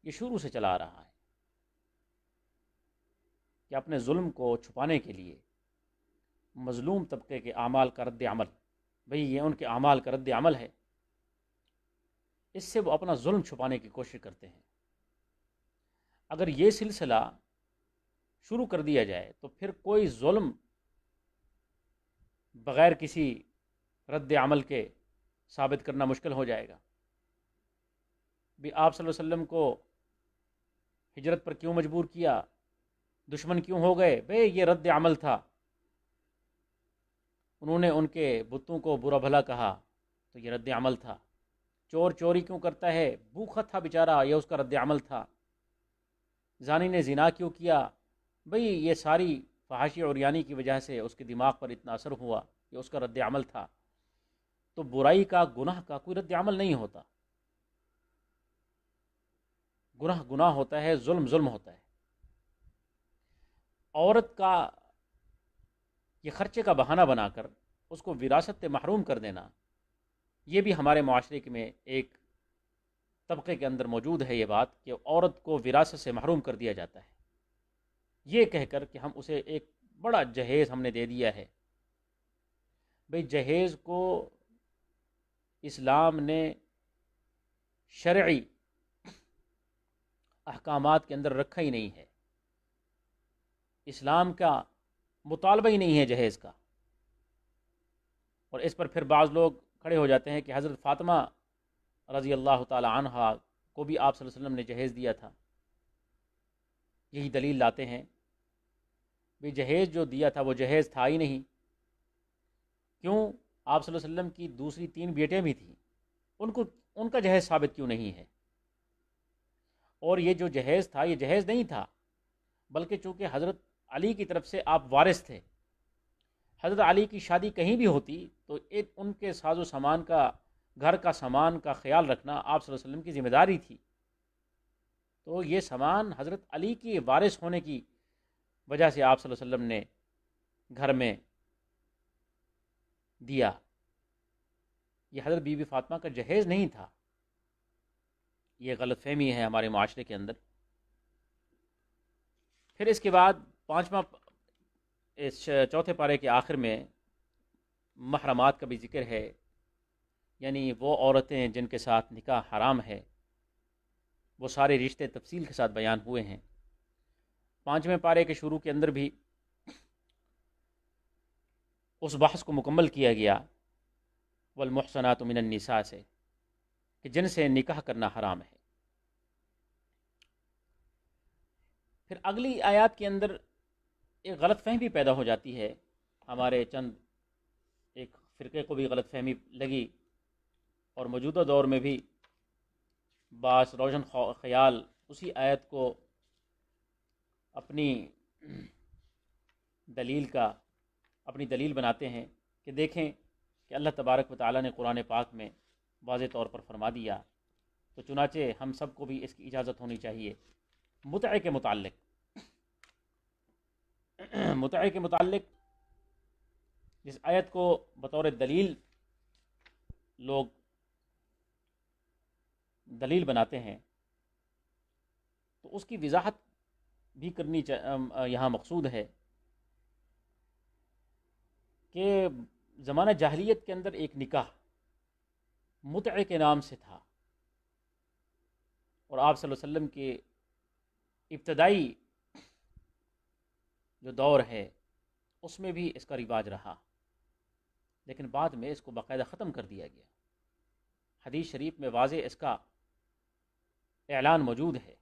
A: یہ شروع سے چلا آ رہا ہے کہ اپنے ظلم کو چھپانے کے لیے مظلوم طبقے کے اعمال کا رد عمل، بھئی یہ ان کے اعمال کا رد عمل ہے، اس سے وہ اپنا ظلم چھپانے کی کوشش کرتے ہیں. اگر یہ سلسلہ شروع کر دیا جائے تو پھر کوئی ظلم بغیر کسی رد عمل کے ثابت کرنا مشکل ہو جائے گا. بھی آپ صلی اللہ علیہ وسلم کو ہجرت پر کیوں مجبور کیا، دشمن کیوں ہو گئے؟ بھئی یہ رد عمل تھا، انہوں نے ان کے بتوں کو برا بھلا کہا تو یہ رد عمل تھا. چور چوری کیوں کرتا ہے؟ بھوکھا تھا بیچارہ، یہ اس کا رد عمل تھا. زانی نے زنا کیوں کیا؟ بھئی یہ ساری فحاشی اور عریانی کی وجہ سے اس کے دماغ پر اتنا اثر ہوا، یہ اس کا رد عمل تھا. تو برائی کا، گناہ کا کوئی رد عمل نہیں ہوتا. گناہ گناہ ہوتا ہے، ظلم ظلم ہوتا ہے. عورت کا یہ خرچے کا بہانہ بنا کر اس کو وراثت سے محروم کر دینا، یہ بھی ہمارے معاشرے میں ایک طبقے کے اندر موجود ہے. یہ بات کہ عورت کو وراثت سے محروم کر دیا جاتا ہے، یہ کہہ کر کہ ہم اسے ایک بڑا جہیز ہم نے دے دیا ہے. بھئی جہیز کو اسلام نے شرعی احکامات کے اندر رکھا ہی نہیں ہے، اسلام کا مطالبہ ہی نہیں ہے جہیز کا۔ اور اس پر پھر بعض لوگ کھڑے ہو جاتے ہیں کہ حضرت فاطمہ رضی اللہ تعالی عنہا کو بھی آپ صلی اللہ علیہ وسلم نے جہیز دیا تھا، یہی دلیل لاتے ہیں بھی جہیز جو دیا تھا وہ جہیز تھا ہی نہیں۔ کیوں؟ آپ صلی اللہ علیہ وسلم کی دوسری 3 بیٹیاں بھی تھیں، ان کا جہیز ثابت کیوں نہیں ہے؟ اور یہ جو جہیز تھا یہ جہیز نہیں تھا، بلکہ چونکہ حضرت علی کی طرف سے آپ وارث تھے، حضرت علی کی شادی کہیں بھی ہوتی تو ان کے ساز و سامان کا، گھر کا سامان کا خیال رکھنا آپ صلی اللہ علیہ وسلم کی ذمہ داری تھی۔ تو یہ سامان حضرت علی کی وارث ہونے کی وجہ سے آپ صلی اللہ علیہ وسلم نے گھر میں دیا، یہ حضرت بی بی فاطمہ کا جہیز نہیں تھا۔ یہ غلط فہمی ہے ہمارے معاشرے کے اندر۔ پھر اس کے بعد 5واں، اس چوتھے پارے کے آخر میں محرمات کا بھی ذکر ہے، یعنی وہ عورتیں جن کے ساتھ نکاح حرام ہے، وہ سارے رشتے تفصیل کے ساتھ بیان ہوئے ہیں۔ 5ویں پارے کے شروع کے اندر بھی اس بحث کو مکمل کیا گیا والمحصنات من النساء سے، کہ جن سے نکاح کرنا حرام ہے۔ پھر اگلی آیات کے اندر ایک غلط فہمی پیدا ہو جاتی ہے، ہمارے چند ایک فرقے کو بھی غلط فہمی لگی، اور موجودہ دور میں بھی بعض روشن خیال اسی آیت کو اپنی دلیل بناتے ہیں کہ دیکھیں کہ اللہ تبارک و تعالیٰ نے قرآن پاک میں واضح طور پر فرما دیا، تو چنانچہ ہم سب کو بھی اس کی اجازت ہونی چاہیے۔ متعے کے متعلق جس آیت کو بطور دلیل بناتے ہیں، تو اس کی وضاحت بھی کرنی یہاں مقصود ہے کہ زمانہ جاہلیت کے اندر ایک نکاح متعے کے نام سے تھا، اور آپ صلی اللہ علیہ وسلم کے ابتدائی جو دور ہے اس میں بھی اس کا رواج رہا، لیکن بعد میں اس کو باقاعدہ ختم کر دیا گیا۔ حدیث شریف میں واضح اس کا اعلان موجود ہے۔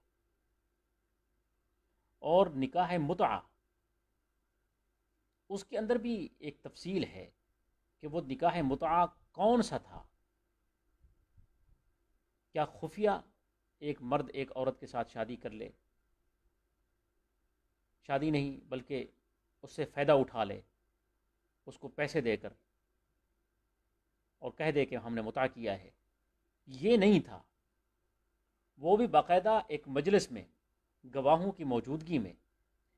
A: اور نکاح متعہ، اس کے اندر بھی ایک تفصیل ہے کہ وہ نکاح متعہ کون سا تھا۔ کیا خفیہ ایک مرد ایک عورت کے ساتھ شادی کر لے، شادی نہیں بلکہ اس سے فائدہ اٹھا لے، اس کو پیسے دے کر اور کہہ دے کہ ہم نے متعہ کیا ہے، یہ نہیں تھا۔ وہ بھی باقاعدہ ایک مجلس میں گواہوں کی موجودگی میں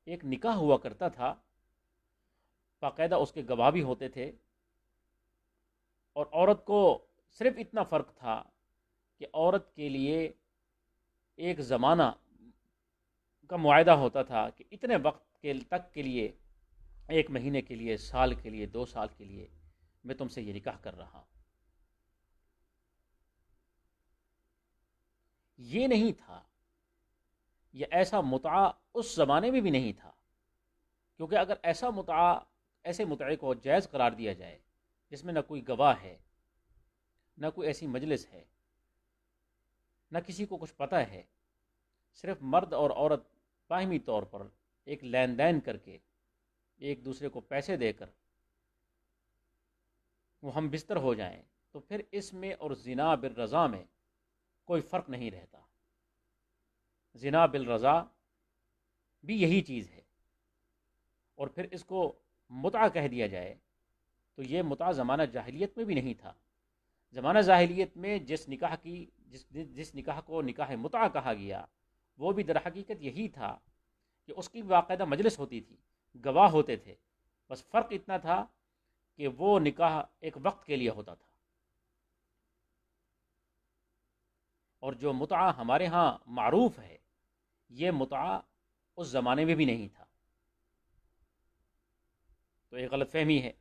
A: ایک نکاح ہوا کرتا تھا، باقاعدہ اس کے گواہ بھی ہوتے تھے، اور عورت کو صرف اتنا فرق تھا کہ عورت کے لیے ایک زمانہ کا معاہدہ ہوتا تھا کہ اتنے وقت تک کے لیے، 1 مہینے کے لیے، سال کے لیے، 2 سال کے لیے میں تم سے یہ نکاح کر رہا ہوں۔ یہ نہیں تھا، یہ ایسا متعہ اس زمانے میں بھی نہیں تھا، کیونکہ اگر ایسے متعے کو جائز قرار دیا جائے جس میں نہ کوئی گواہ ہے، نہ کوئی ایسی مجلس ہے، نہ کسی کو کچھ پتہ ہے، صرف مرد اور عورت باہمی طور پر ایک لین دین کر کے، ایک دوسرے کو پیسے دے کر وہ ہم بستر ہو جائیں، تو پھر اس میں اور زنا بالرضا میں کوئی فرق نہیں رہتا۔ زنا بالرضا بھی یہی چیز ہے، اور پھر اس کو متعہ کہہ دیا جائے تو یہ متعہ زمانہ جاہلیت میں بھی نہیں تھا۔ زمانہ جاہلیت میں جس نکاح کو نکاح متعہ کہا گیا، وہ بھی در حقیقت یہی تھا کہ اس کی باقاعدہ مجلس ہوتی تھی، گواہ ہوتے تھے، بس فرق اتنا تھا کہ وہ نکاح ایک وقت کے لیے ہوتا تھا، اور جو متعہ ہمارے ہاں معروف ہے، یہ متعہ اس زمانے میں بھی نہیں تھا۔ تو ایک غلط فہمی ہے۔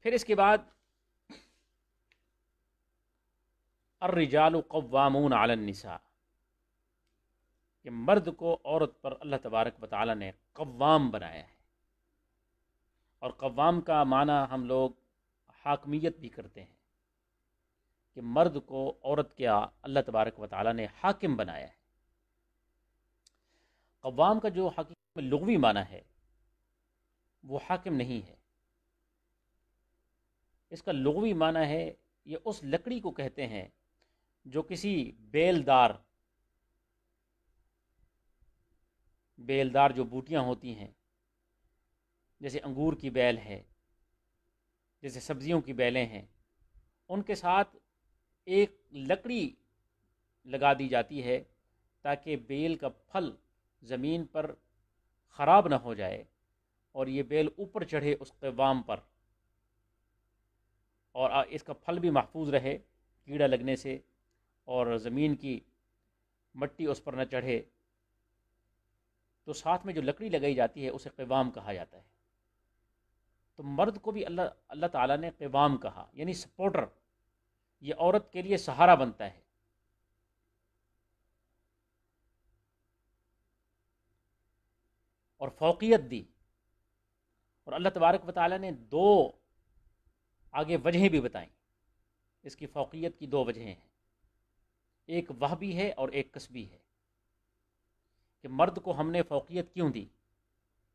A: پھر اس کے بعد الرجال قوامون علی النساء، کہ مرد کو عورت پر اللہ تبارک و تعالیٰ نے قوام بنایا ہے. اور قوام کا معنی ہم لوگ حاکمیت بھی کرتے ہیں، کہ مرد کو عورت کیا اللہ تبارک و تعالیٰ نے حاکم بنایا ہے. قوام کا جو حقیقت میں لغوی معنی ہے وہ حاکم نہیں ہے. اس کا لغوی معنی ہے، یہ اس لکڑی کو کہتے ہیں جو کسی بیلدار جو بوٹیاں ہوتی ہیں، جیسے انگور کی بیل ہے، جیسے سبزیوں کی بیلیں ہیں، ان کے ساتھ ایک لکڑی لگا دی جاتی ہے تاکہ بیل کا پھل زمین پر خراب نہ ہو جائے اور یہ بیل اوپر چڑھے اس قوام پر، اور اس کا پھل بھی محفوظ رہے کیڑا لگنے سے، اور زمین کی مٹی اس پر نہ چڑھے. تو ساتھ میں جو لکڑی لگائی جاتی ہے اسے قوام کہا جاتا ہے. تو مرد کو بھی اللہ تعالیٰ نے قوام کہا، یعنی سپورٹر. یہ عورت کے لیے سہارا بنتا ہے. اور فوقیت دی. اور اللہ تبارک و تعالیٰ نے دو آگے وجہیں بھی بتائیں. اس کی فوقیت کی دو وجہیں ہیں، ایک وہبی ہے اور ایک کسبی ہے. کہ مرد کو ہم نے فوقیت کیوں دی،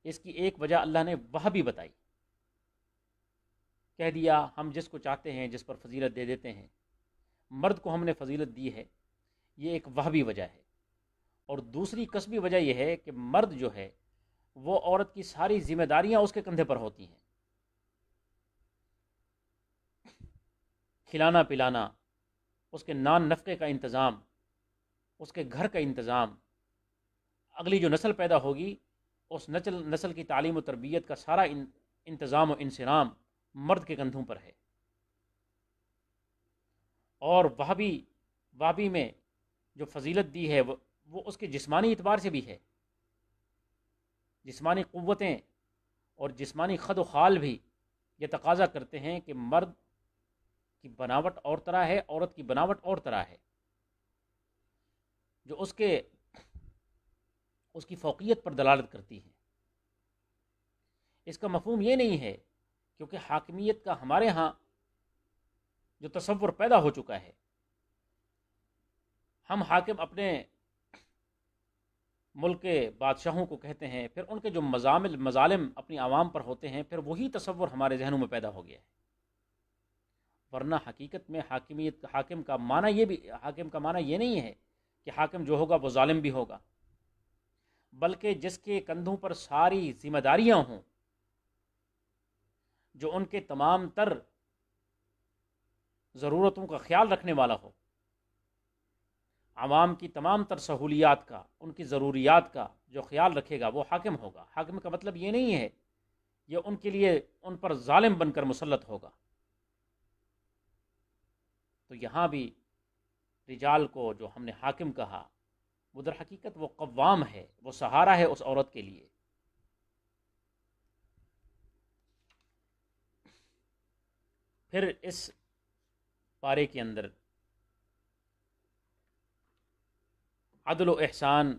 A: اس کی ایک وجہ اللہ نے وہبی بتائی. کہہ دیا ہم جس کو چاہتے ہیں جس پر فضیلت دے دیتے ہیں. مرد کو ہم نے فضیلت دی ہے، یہ ایک وہبی وجہ ہے. اور دوسری کسبی وجہ یہ ہے کہ مرد جو ہے وہ عورت کی ساری ذمہ داریاں اس کے کندھے پر ہوتی ہیں. کھلانا پلانا، اس کے نان نفقے کا انتظام، اس کے گھر کا انتظام، اگلی جو نسل پیدا ہوگی اس نسل کی تعلیم و تربیت کا سارا انتظام و انصرام مرد کے کندھوں پر ہے. اور وہابی میں جو فضیلت دی ہے وہ اس کے جسمانی اعتبار سے بھی ہے. جسمانی قوتیں اور جسمانی خد و خال بھی یہ تقاضا کرتے ہیں کہ مرد کی بناوٹ اور طرح ہے، عورت کی بناوٹ اور طرح ہے، جو اس کی فوقیت پر دلالت کرتی ہے. اس کا مفہوم یہ نہیں ہے، کیونکہ حاکمیت کا ہمارے ہاں جو تصور پیدا ہو چکا ہے، ہم حاکم اپنے ملک کے بادشاہوں کو کہتے ہیں، پھر ان کے جو مظالم اپنی عوام پر ہوتے ہیں، پھر وہی تصور ہمارے ذہنوں میں پیدا ہو گیا ہے. ورنہ حقیقت میں حاکم کا معنی یہ نہیں ہے کہ حاکم جو ہوگا وہ ظالم بھی ہوگا، بلکہ جس کے کندھوں پر ساری ذمہ داریاں ہوں، جو ان کے تمام تر ضرورتوں کا خیال رکھنے والا ہو، عوام کی تمام تر سہولیات کا، ان کی ضروریات کا جو خیال رکھے گا وہ حاکم ہوگا. حاکم کا مطلب یہ نہیں ہے یہ ان کے لیے ان پر ظالم بن کر مسلط ہوگا. تو یہاں بھی رجال کو جو ہم نے حاکم کہا، وہ در حقیقت وہ قوام ہے، وہ سہارا ہے اس عورت کے لیے. پھر اس پارے کے اندر عدل و احسان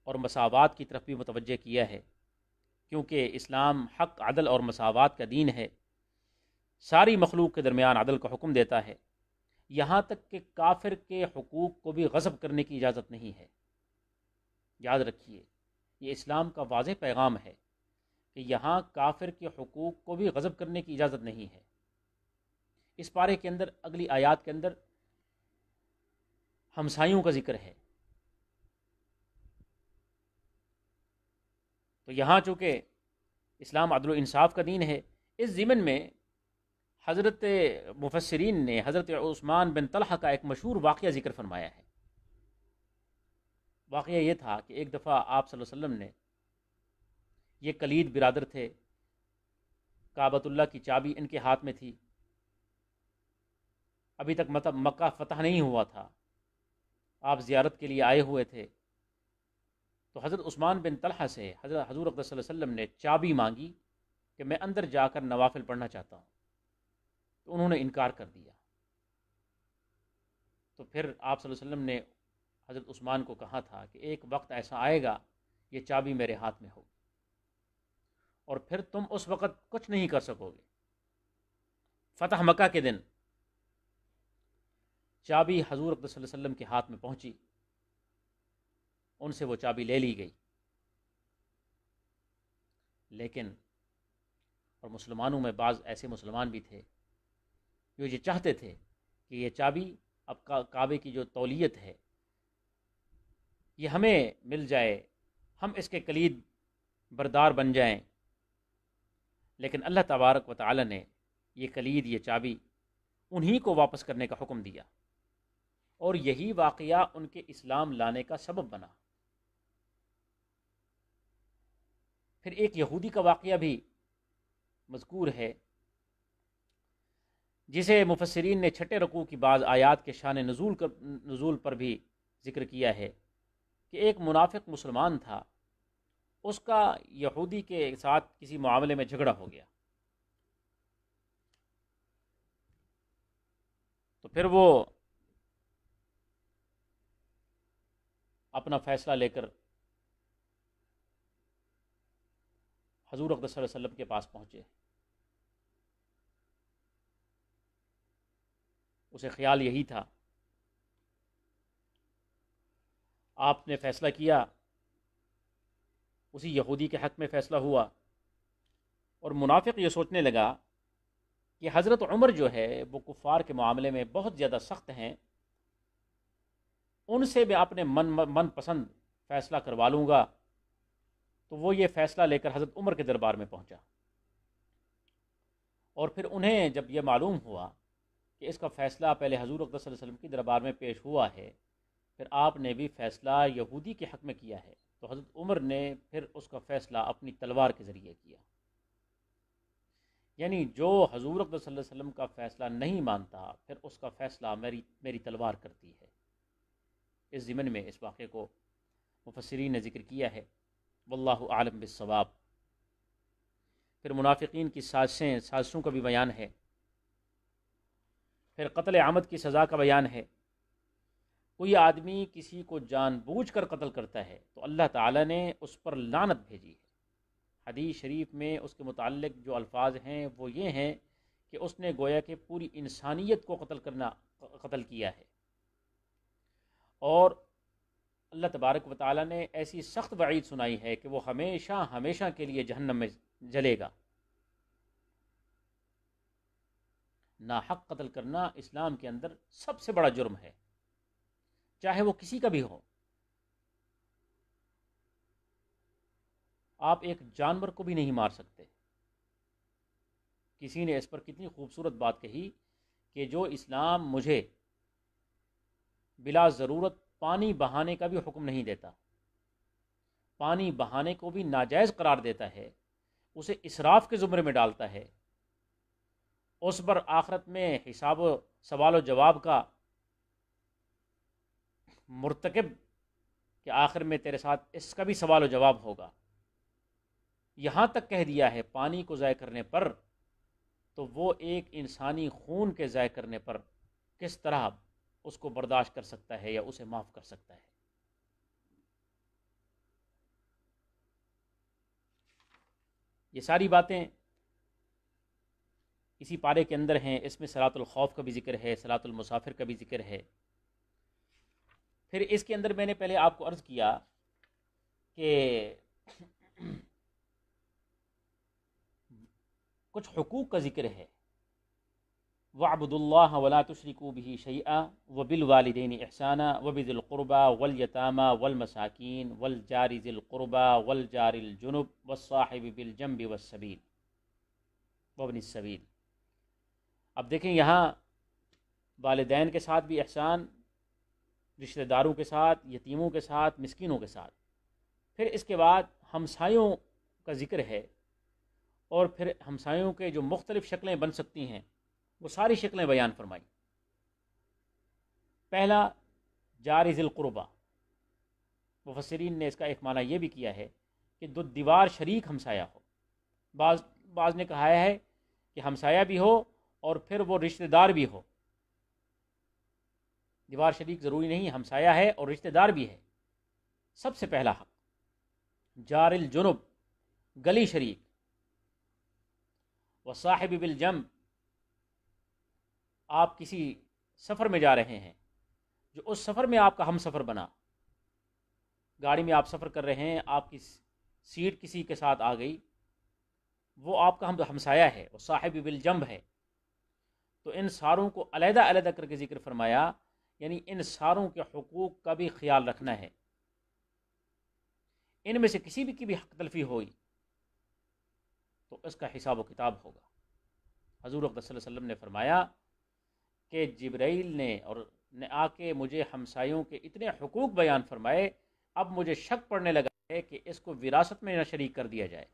A: اور مساوات کی طرف بھی متوجہ کیا ہے، کیونکہ اسلام حق، عدل اور مساوات کا دین ہے. ساری مخلوق کے درمیان عدل کا حکم دیتا ہے، یہاں تک کہ کافر کے حقوق کو بھی غصب کرنے کی اجازت نہیں ہے. یاد رکھیے، یہ اسلام کا واضح پیغام ہے کہ یہاں کافر کے حقوق کو بھی غصب کرنے کی اجازت نہیں ہے. اس پارے کے اندر اگلی آیات کے اندر ہمسایوں کا ذکر ہے. تو یہاں چونکہ اسلام عدل و انصاف کا دین ہے، اس ضمن میں حضرت مفسرین نے حضرت عثمان بن طلحہ کا ایک مشہور واقعہ ذکر فرمایا ہے. واقعہ یہ تھا کہ ایک دفعہ آپ صلی اللہ علیہ وسلم نے، یہ کلید برادر تھے، کعبۃ اللہ کی چابی ان کے ہاتھ میں تھی، ابھی تک مکہ فتح نہیں ہوا تھا، آپ زیارت کے لیے آئے ہوئے تھے. تو حضرت عثمان بن طلحہ سے حضور اقدس صلی اللہ علیہ وسلم نے چابی مانگی کہ میں اندر جا کر نوافل پڑھنا چاہتا ہوں. تو انہوں نے انکار کر دیا. تو پھر آپ صلی اللہ علیہ وسلم نے حضرت عثمان کو کہا تھا کہ ایک وقت ایسا آئے گا یہ چابی میرے ہاتھ میں ہوگی اور پھر تم اس وقت کچھ نہیں کر سکو گے۔ فتح مکہ کے دن چابی حضور اقدس صلی اللہ علیہ وسلم کے ہاتھ میں پہنچی، ان سے وہ چابی لے لی گئی، لیکن اور مسلمانوں میں بعض ایسے مسلمان بھی تھے جو یہ چاہتے تھے کہ یہ چابی اب کعبے کی جو تولیت ہے یہ ہمیں مل جائے، ہم اس کے کلید بردار بن جائیں، لیکن اللہ تبارک و تعالی نے یہ کلید، یہ چابی انہی کو واپس کرنے کا حکم دیا، اور یہی واقعہ ان کے اسلام لانے کا سبب بنا۔ پھر ایک یہودی کا واقعہ بھی مذکور ہے جسے مفسرین نے چھٹے رکوع کی بعض آیات کے شان نزول پر بھی ذکر کیا ہے کہ ایک منافق مسلمان تھا، اس کا یہودی کے ساتھ کسی معاملے میں جھگڑا ہو گیا، تو پھر وہ اپنا فیصلہ لے کر حضور اقدس صلی اللہ علیہ وسلم کے پاس پہنچے۔ اسے خیال یہی تھا، آپ نے فیصلہ کیا، اسی یہودی کے حق میں فیصلہ ہوا، اور منافق یہ سوچنے لگا کہ حضرت عمر جو ہے وہ کفار کے معاملے میں بہت زیادہ سخت ہیں، ان سے میں اپنے من پسند فیصلہ کروا لوں گا۔ تو وہ یہ فیصلہ لے کر حضرت عمر کے دربار میں پہنچا، اور پھر انہیں جب یہ معلوم ہوا کہ اس کا فیصلہ پہلے حضور اقدس صلی اللہ علیہ وسلم کی دربار میں پیش ہوا ہے، پھر آپ نے بھی فیصلہ یہودی کے حق میں کیا ہے، تو حضرت عمر نے پھر اس کا فیصلہ اپنی تلوار کے ذریعے کیا۔ یعنی جو حضور اقدس صلی اللہ علیہ وسلم کا فیصلہ نہیں مانتا، پھر اس کا فیصلہ میری تلوار کرتی ہے۔ اس ضمن میں اس واقعے کو مفسرین نے ذکر کیا ہے، واللہ اعلم بالصواب۔ پھر منافقین کی سازشوں کا بھی بیان ہے، پھر قتل عمد کی سزا کا بیان ہے۔ کوئی آدمی کسی کو جان بوجھ کر قتل کرتا ہے تو اللہ تعالیٰ نے اس پر لعنت بھیجی ہے۔ حدیث شریف میں اس کے متعلق جو الفاظ ہیں وہ یہ ہیں کہ اس نے گویا کہ پوری انسانیت کو قتل کیا ہے، اور اللہ تبارک و تعالیٰ نے ایسی سخت وعید سنائی ہے کہ وہ ہمیشہ ہمیشہ کے لیے جہنم میں جلے گا۔ ناحق قتل کرنا اسلام کے اندر سب سے بڑا جرم ہے، چاہے وہ کسی کا بھی ہو۔ آپ ایک جانور کو بھی نہیں مار سکتے۔ کسی نے اس پر کتنی خوبصورت بات کہی کہ جو اسلام مجھے بلا ضرورت پانی بہانے کا بھی حکم نہیں دیتا، پانی بہانے کو بھی ناجائز قرار دیتا ہے، اسے اسراف کے زمرے میں ڈالتا ہے، اس پر آخرت میں حساب و سوال و جواب کا مرتکب کہ آخر میں تیرے ساتھ اس کا بھی سوال و جواب ہوگا۔ یہاں تک کہہ دیا ہے پانی کو ضائع کرنے پر، تو وہ ایک انسانی خون کے ضائع کرنے پر کس طرح اس کو برداشت کر سکتا ہے یا اسے معاف کر سکتا ہے۔ یہ ساری باتیں اسی پارے کے اندر ہیں۔ اس میں صلاۃ الخوف کا بھی ذکر ہے، صلاۃ المسافر کا بھی ذکر ہے۔ پھر اس کے اندر میں نے پہلے آپ کو عرض کیا کہ کچھ حقوق کا ذکر ہے، وَاعْبُدُوا اللَّهَ وَلَا تُشْرِكُوا بِهِ شَيْئًا وَبِالْوَالِدَيْنِ إِحْسَانًا وَبِذِي الْقُرْبَى وَالْيَتَامَى وَالْمَسَاكِينِ وَالْجَارِ ذِي الْقُرْبَى وَالْجَارِ الْجُنُبِ وَالصَّاحِبِ بِالْجَنبِ وَالسَّبِيلِ وَابْنِ السَّبِيلِ۔ اب دیکھیں یہاں والدین کے ساتھ بھی احسان، رشتہ داروں کے ساتھ، یتیموں کے ساتھ، مسکینوں کے ساتھ، پھر اس کے بعد ہمسایوں کا ذکر ہے، اور پھر ہمسایوں کے جو مختلف شکلیں بن سکتی ہیں وہ ساری شکلیں بیان فرمائی۔ پہلا جار ذی القربہ، مفسرین نے اس کا ایک معنی یہ بھی کیا ہے کہ دو دیوار شریک ہمسایہ ہو۔ بعض نے کہا ہے کہ ہمسایہ بھی ہو اور پھر وہ رشتہ دار بھی ہو، دیوار شریک ضروری نہیں، ہمسایہ ہے اور رشتہ دار بھی ہے۔ سب سے پہلا حق جار الجنب، گلی شریک، وصاحب بالجنب، آپ کسی سفر میں جا رہے ہیں، جو اس سفر میں آپ کا ہم سفر بنا، گاڑی میں آپ سفر کر رہے ہیں، آپ کی سیٹ کسی کے ساتھ آ گئی، وہ آپ کا ہمسایہ ہے، وہ صاحب بالجنب ہے۔ تو ان ساروں کو علیحدہ علیحدہ کر کے ذکر فرمایا، یعنی ان ساروں کے حقوق کا بھی خیال رکھنا ہے۔ ان میں سے کسی بھی کی بھی حق تلفی ہوئی تو اس کا حساب و کتاب ہوگا۔ حضور اقدس صلی اللہ علیہ وسلم نے فرمایا کہ جبرائیل نے آ کے مجھے ہمسایوں کے اتنے حقوق بیان فرمائے، اب مجھے شک پڑنے لگا ہے کہ اس کو وراثت میں نہ شریک کر دیا جائے۔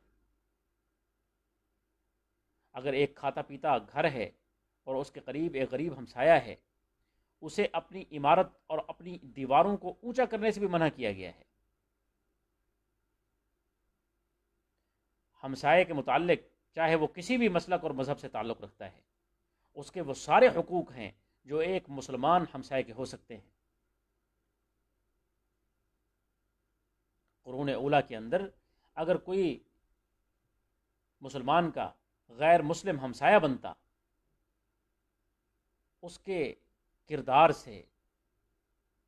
A: اگر ایک کھاتا پیتا گھر ہے اور اس کے قریب ایک غریب ہمسایہ ہے، اسے اپنی عمارت اور اپنی دیواروں کو اونچا کرنے سے بھی منع کیا گیا ہے۔ ہمسائے کے متعلق چاہے وہ کسی بھی مسلک اور مذہب سے تعلق رکھتا ہے، اس کے وہ سارے حقوق ہیں جو ایک مسلمان ہمسائے کے ہو سکتے ہیں۔ قرون اولیٰ کے اندر اگر کوئی مسلمان کا غیر مسلم ہمسایہ بنتا، اس کے کردار سے،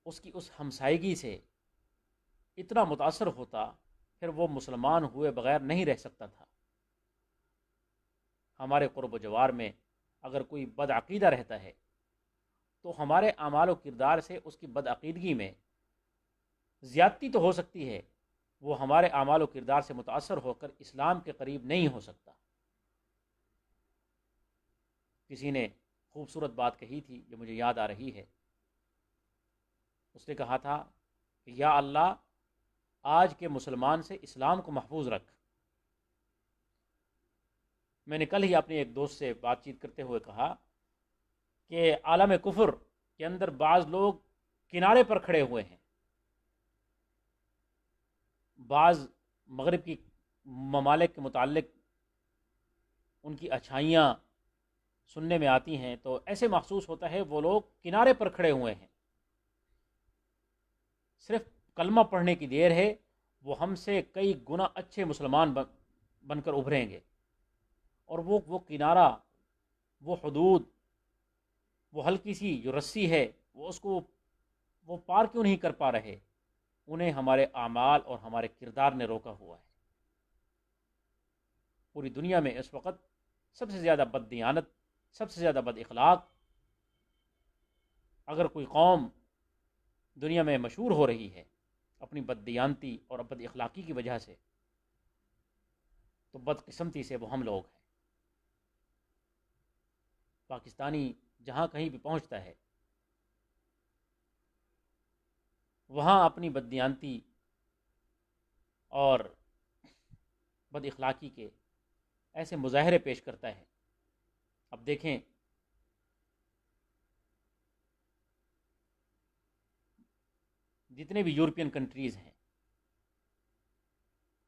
A: اس کی اس ہمسائیگی سے اتنا متاثر ہوتا، پھر وہ مسلمان ہوئے بغیر نہیں رہ سکتا تھا۔ ہمارے قرب و جوار میں اگر کوئی بدعقیدہ رہتا ہے تو ہمارے اعمال و کردار سے اس کی بدعقیدگی میں زیادتی تو ہو سکتی ہے، وہ ہمارے اعمال و کردار سے متاثر ہو کر اسلام کے قریب نہیں ہو سکتا۔ کسی نے خوبصورت بات کہی تھی جو مجھے یاد آ رہی ہے۔ اس نے کہا تھا کہ یا اللہ، آج کے مسلمان سے اسلام کو محفوظ رکھ۔ میں نے کل ہی اپنے ایک دوست سے بات چیت کرتے ہوئے کہا کہ عالم کفر کے اندر بعض لوگ کنارے پر کھڑے ہوئے ہیں، بعض مغرب کی ممالک کے متعلق ان کی اچھائیاں سننے میں آتی ہیں تو ایسے محسوس ہوتا ہے وہ لوگ کنارے پر کھڑے ہوئے ہیں، صرف کلمہ پڑھنے کی دیر ہے، وہ ہم سے کئی گنا اچھے مسلمان بن کر ابھریں گے، اور وہ کنارہ، وہ حدود، وہ ہلکی سی جو رسی ہے، وہ اس کو وہ پار کیوں نہیں کر پا رہے؟ انہیں ہمارے اعمال اور ہمارے کردار نے روکا ہوا ہے۔ پوری دنیا میں اس وقت سب سے زیادہ بد دیانت، سب سے زیادہ بد اخلاق اگر کوئی قوم دنیا میں مشہور ہو رہی ہے اپنی بد دیانتی اور بد اخلاقی کی وجہ سے، تو بدقسمتی سے وہ ہم لوگ ہیں۔ پاکستانی جہاں کہیں بھی پہنچتا ہے وہاں اپنی بد دیانتی اور بد اخلاقی کے ایسے مظاہرے پیش کرتا ہے۔ اب دیکھیں، جتنے بھی یورپین کنٹریز ہیں،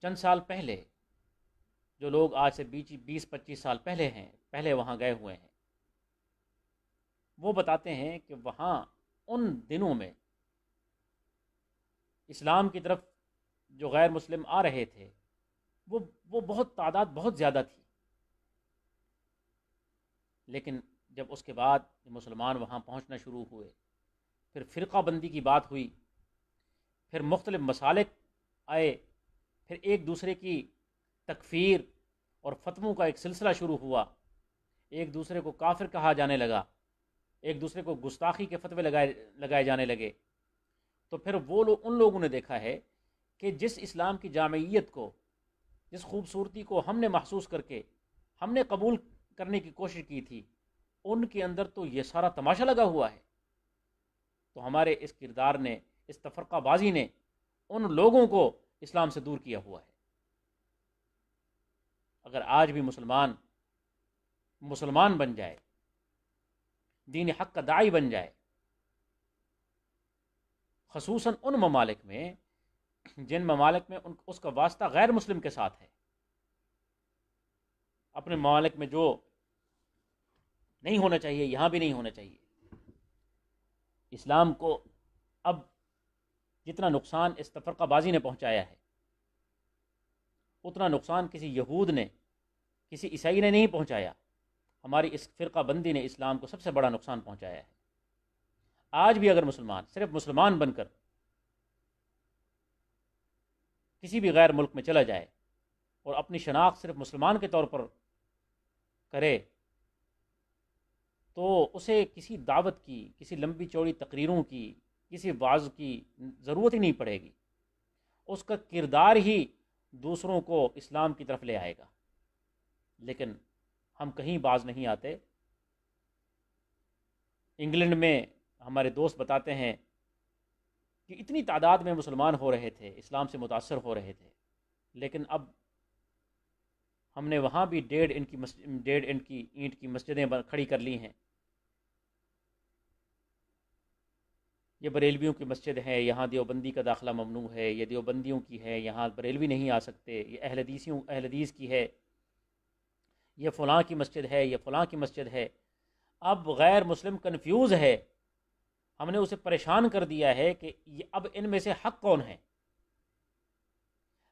A: چند سال پہلے جو لوگ آج سے 20-25 سال پہلے وہاں گئے ہوئے ہیں، وہ بتاتے ہیں کہ وہاں ان دنوں میں اسلام کی طرف جو غیر مسلم آ رہے تھے وہ بہت تعداد بہت زیادہ تھی، لیکن جب اس کے بعد مسلمان وہاں پہنچنا شروع ہوئے، پھر فرقہ بندی کی بات ہوئی، پھر مختلف مسالک آئے، پھر ایک دوسرے کی تکفیر اور فتووں کا ایک سلسلہ شروع ہوا، ایک دوسرے کو کافر کہا جانے لگا، ایک دوسرے کو گستاخی کے فتوے لگائے جانے لگے، تو پھر ان لوگوں نے دیکھا ہے کہ جس اسلام کی جامعیت کو، جس خوبصورتی کو ہم نے محسوس کر کے ہم نے قبول کرنے کی کوشش کی تھی، ان کے اندر تو یہ سارا تماشا لگا ہوا ہے۔ تو ہمارے اس کردار نے، اس تفرقہ بازی نے ان لوگوں کو اسلام سے دور کیا ہوا ہے۔ اگر آج بھی مسلمان بن جائے، دین حق کا داعی بن جائے، خصوصاً ان ممالک میں جن ممالک میں اس کا واسطہ غیر مسلم کے ساتھ ہے، اپنے ممالک میں جو نہیں ہونا چاہیے یہاں بھی نہیں ہونا چاہیے، اسلام کو اب جتنا نقصان اس تفرقہ بازی نے پہنچایا ہے اتنا نقصان کسی یہود نے، کسی عیسائی نے نہیں پہنچایا. ہماری اس فرقہ بندی نے اسلام کو سب سے بڑا نقصان پہنچایا ہے. آج بھی اگر مسلمان صرف مسلمان بن کر کسی بھی غیر ملک میں چلا جائے اور اپنی شناخت صرف مسلمان کے طور پر کرے تو اسے کسی دعوت کی، کسی لمبی چوڑی تقریروں کی، کسی وعظ کی ضرورت ہی نہیں پڑے گی. اس کا کردار ہی دوسروں کو اسلام کی طرف لے آئے گا. لیکن ہم کہیں باز نہیں آتے. انگلینڈ میں ہمارے دوست بتاتے ہیں کہ اتنی تعداد میں مسلمان ہو رہے تھے، اسلام سے متاثر ہو رہے تھے، لیکن اب ہم نے وہاں بھی 1.5 کی اینٹ کی مسجدیں کھڑی کر لی ہیں. یہ بریلویوں کی مسجد ہے، یہاں دیوبندی کا داخلہ ممنوع ہے. یہ دیوبندیوں کی ہے، یہاں بریلوی نہیں آ سکتے. یہ اہل حدیث کی ہے، یہ فلاں کی مسجد ہے، یہ فلاں کی مسجد ہے. اب غیر مسلم کنفیوز ہے. ہم نے اسے پریشان کر دیا ہے کہ اب ان میں سے حق کون ہے.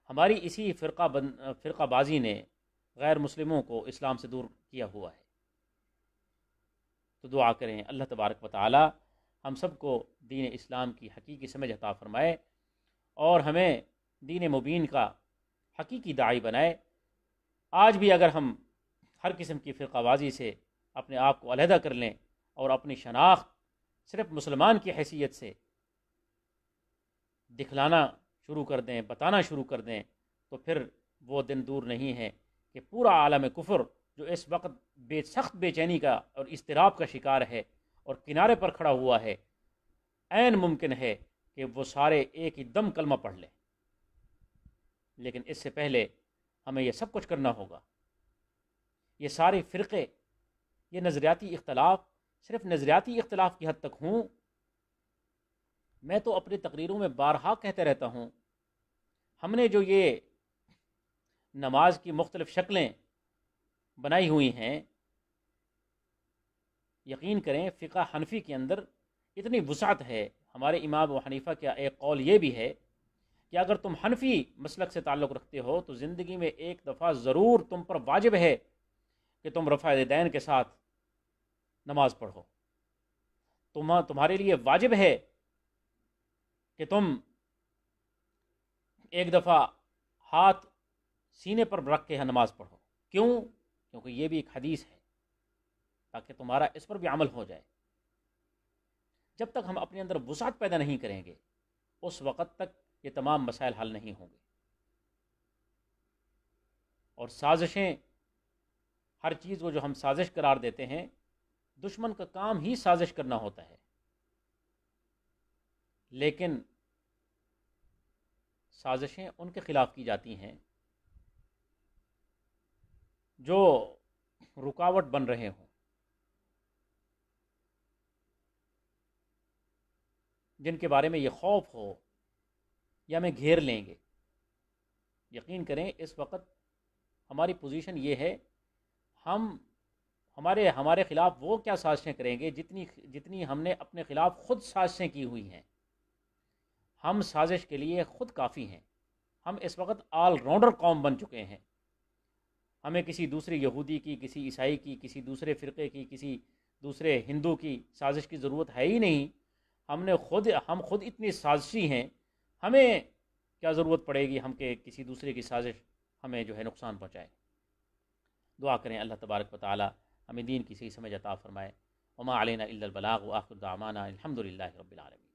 A: ہماری اسی فرقہ بازی نے غیر مسلموں کو اسلام سے دور کیا ہوا ہے. تو دعا کریں اللہ تبارک و تعالی ہم سب کو دین اسلام کی حقیقی سمجھ عطا فرمائے اور ہمیں دین مبین کا حقیقی داعی بنائے. آج بھی اگر ہم ہر قسم کی فرقہ بازی سے اپنے آپ کو علیحدہ کر لیں اور اپنی شناخت صرف مسلمان کی حیثیت سے دکھلانا شروع کر دیں، بتانا شروع کر دیں، تو پھر وہ دن دور نہیں ہے کہ پورا عالم کفر جو اس وقت سخت بے چینی کا اور اضطراب کا شکار ہے اور کنارے پر کھڑا ہوا ہے، عین ممکن ہے کہ وہ سارے ایک ہی دم کلمہ پڑھ لیں. لیکن اس سے پہلے ہمیں یہ سب کچھ کرنا ہوگا. یہ سارے فرقے، یہ نظریاتی اختلاف صرف نظریاتی اختلاف کی حد تک ہوں. میں تو اپنی تقریروں میں بارہا کہتے رہتا ہوں، ہم نے جو یہ نماز کی مختلف شکلیں بنائی ہوئی ہیں، یقین کریں فقہ حنفی کے اندر اتنی وسعت ہے. ہمارے امام ابو حنیفہ کا ایک قول یہ بھی ہے کہ اگر تم حنفی مسلک سے تعلق رکھتے ہو تو زندگی میں ایک دفعہ ضرور تم پر واجب ہے کہ تم رفع یدین کے ساتھ نماز پڑھو. تمہارے لیے واجب ہے کہ تم ایک دفعہ ہاتھ سینے پر رکھ کے نماز پڑھو. کیوں؟ کیونکہ یہ بھی ایک حدیث ہے، تاکہ تمہارا اس پر بھی عمل ہو جائے. جب تک ہم اپنے اندر وسعت پیدا نہیں کریں گے اس وقت تک یہ تمام مسائل حل نہیں ہوں گے. اور سازشیں، ہر چیز کو جو ہم سازش قرار دیتے ہیں، دشمن کا کام ہی سازش کرنا ہوتا ہے. لیکن سازشیں ان کے خلاف کی جاتی ہیں جو رکاوٹ بن رہے ہوں، جن کے بارے میں یہ خوف ہو یا ہمیں گھیر لیں گے. یقین کریں اس وقت ہماری پوزیشن یہ ہے، ہمارے خلاف وہ کیا سازشیں کریں گے جتنی ہم نے اپنے خلاف خود سازشیں کی ہوئی ہیں. ہم سازش کے لیے خود کافی ہیں. ہم اس وقت آل راؤنڈر قوم بن چکے ہیں. ہمیں کسی دوسرے یہودی کی، کسی عیسائی کی، کسی دوسرے فرقے کی، کسی دوسرے ہندو کی سازش کی ضرورت ہے ہی نہیں. ہم خود اتنی سازشی ہیں، ہمیں کیا ضرورت پڑے گی ہم کہ کسی دوسرے کی سازش ہمیں جو ہے نقصان پہنچائے. دعا کریں اللہ تبارک و تعالی ہمیں دین کی صحیح سمجھ عطا فرمائے. وما علینا الا البلاغ، وآخر دعوانا الحمد للہ رب العالمین.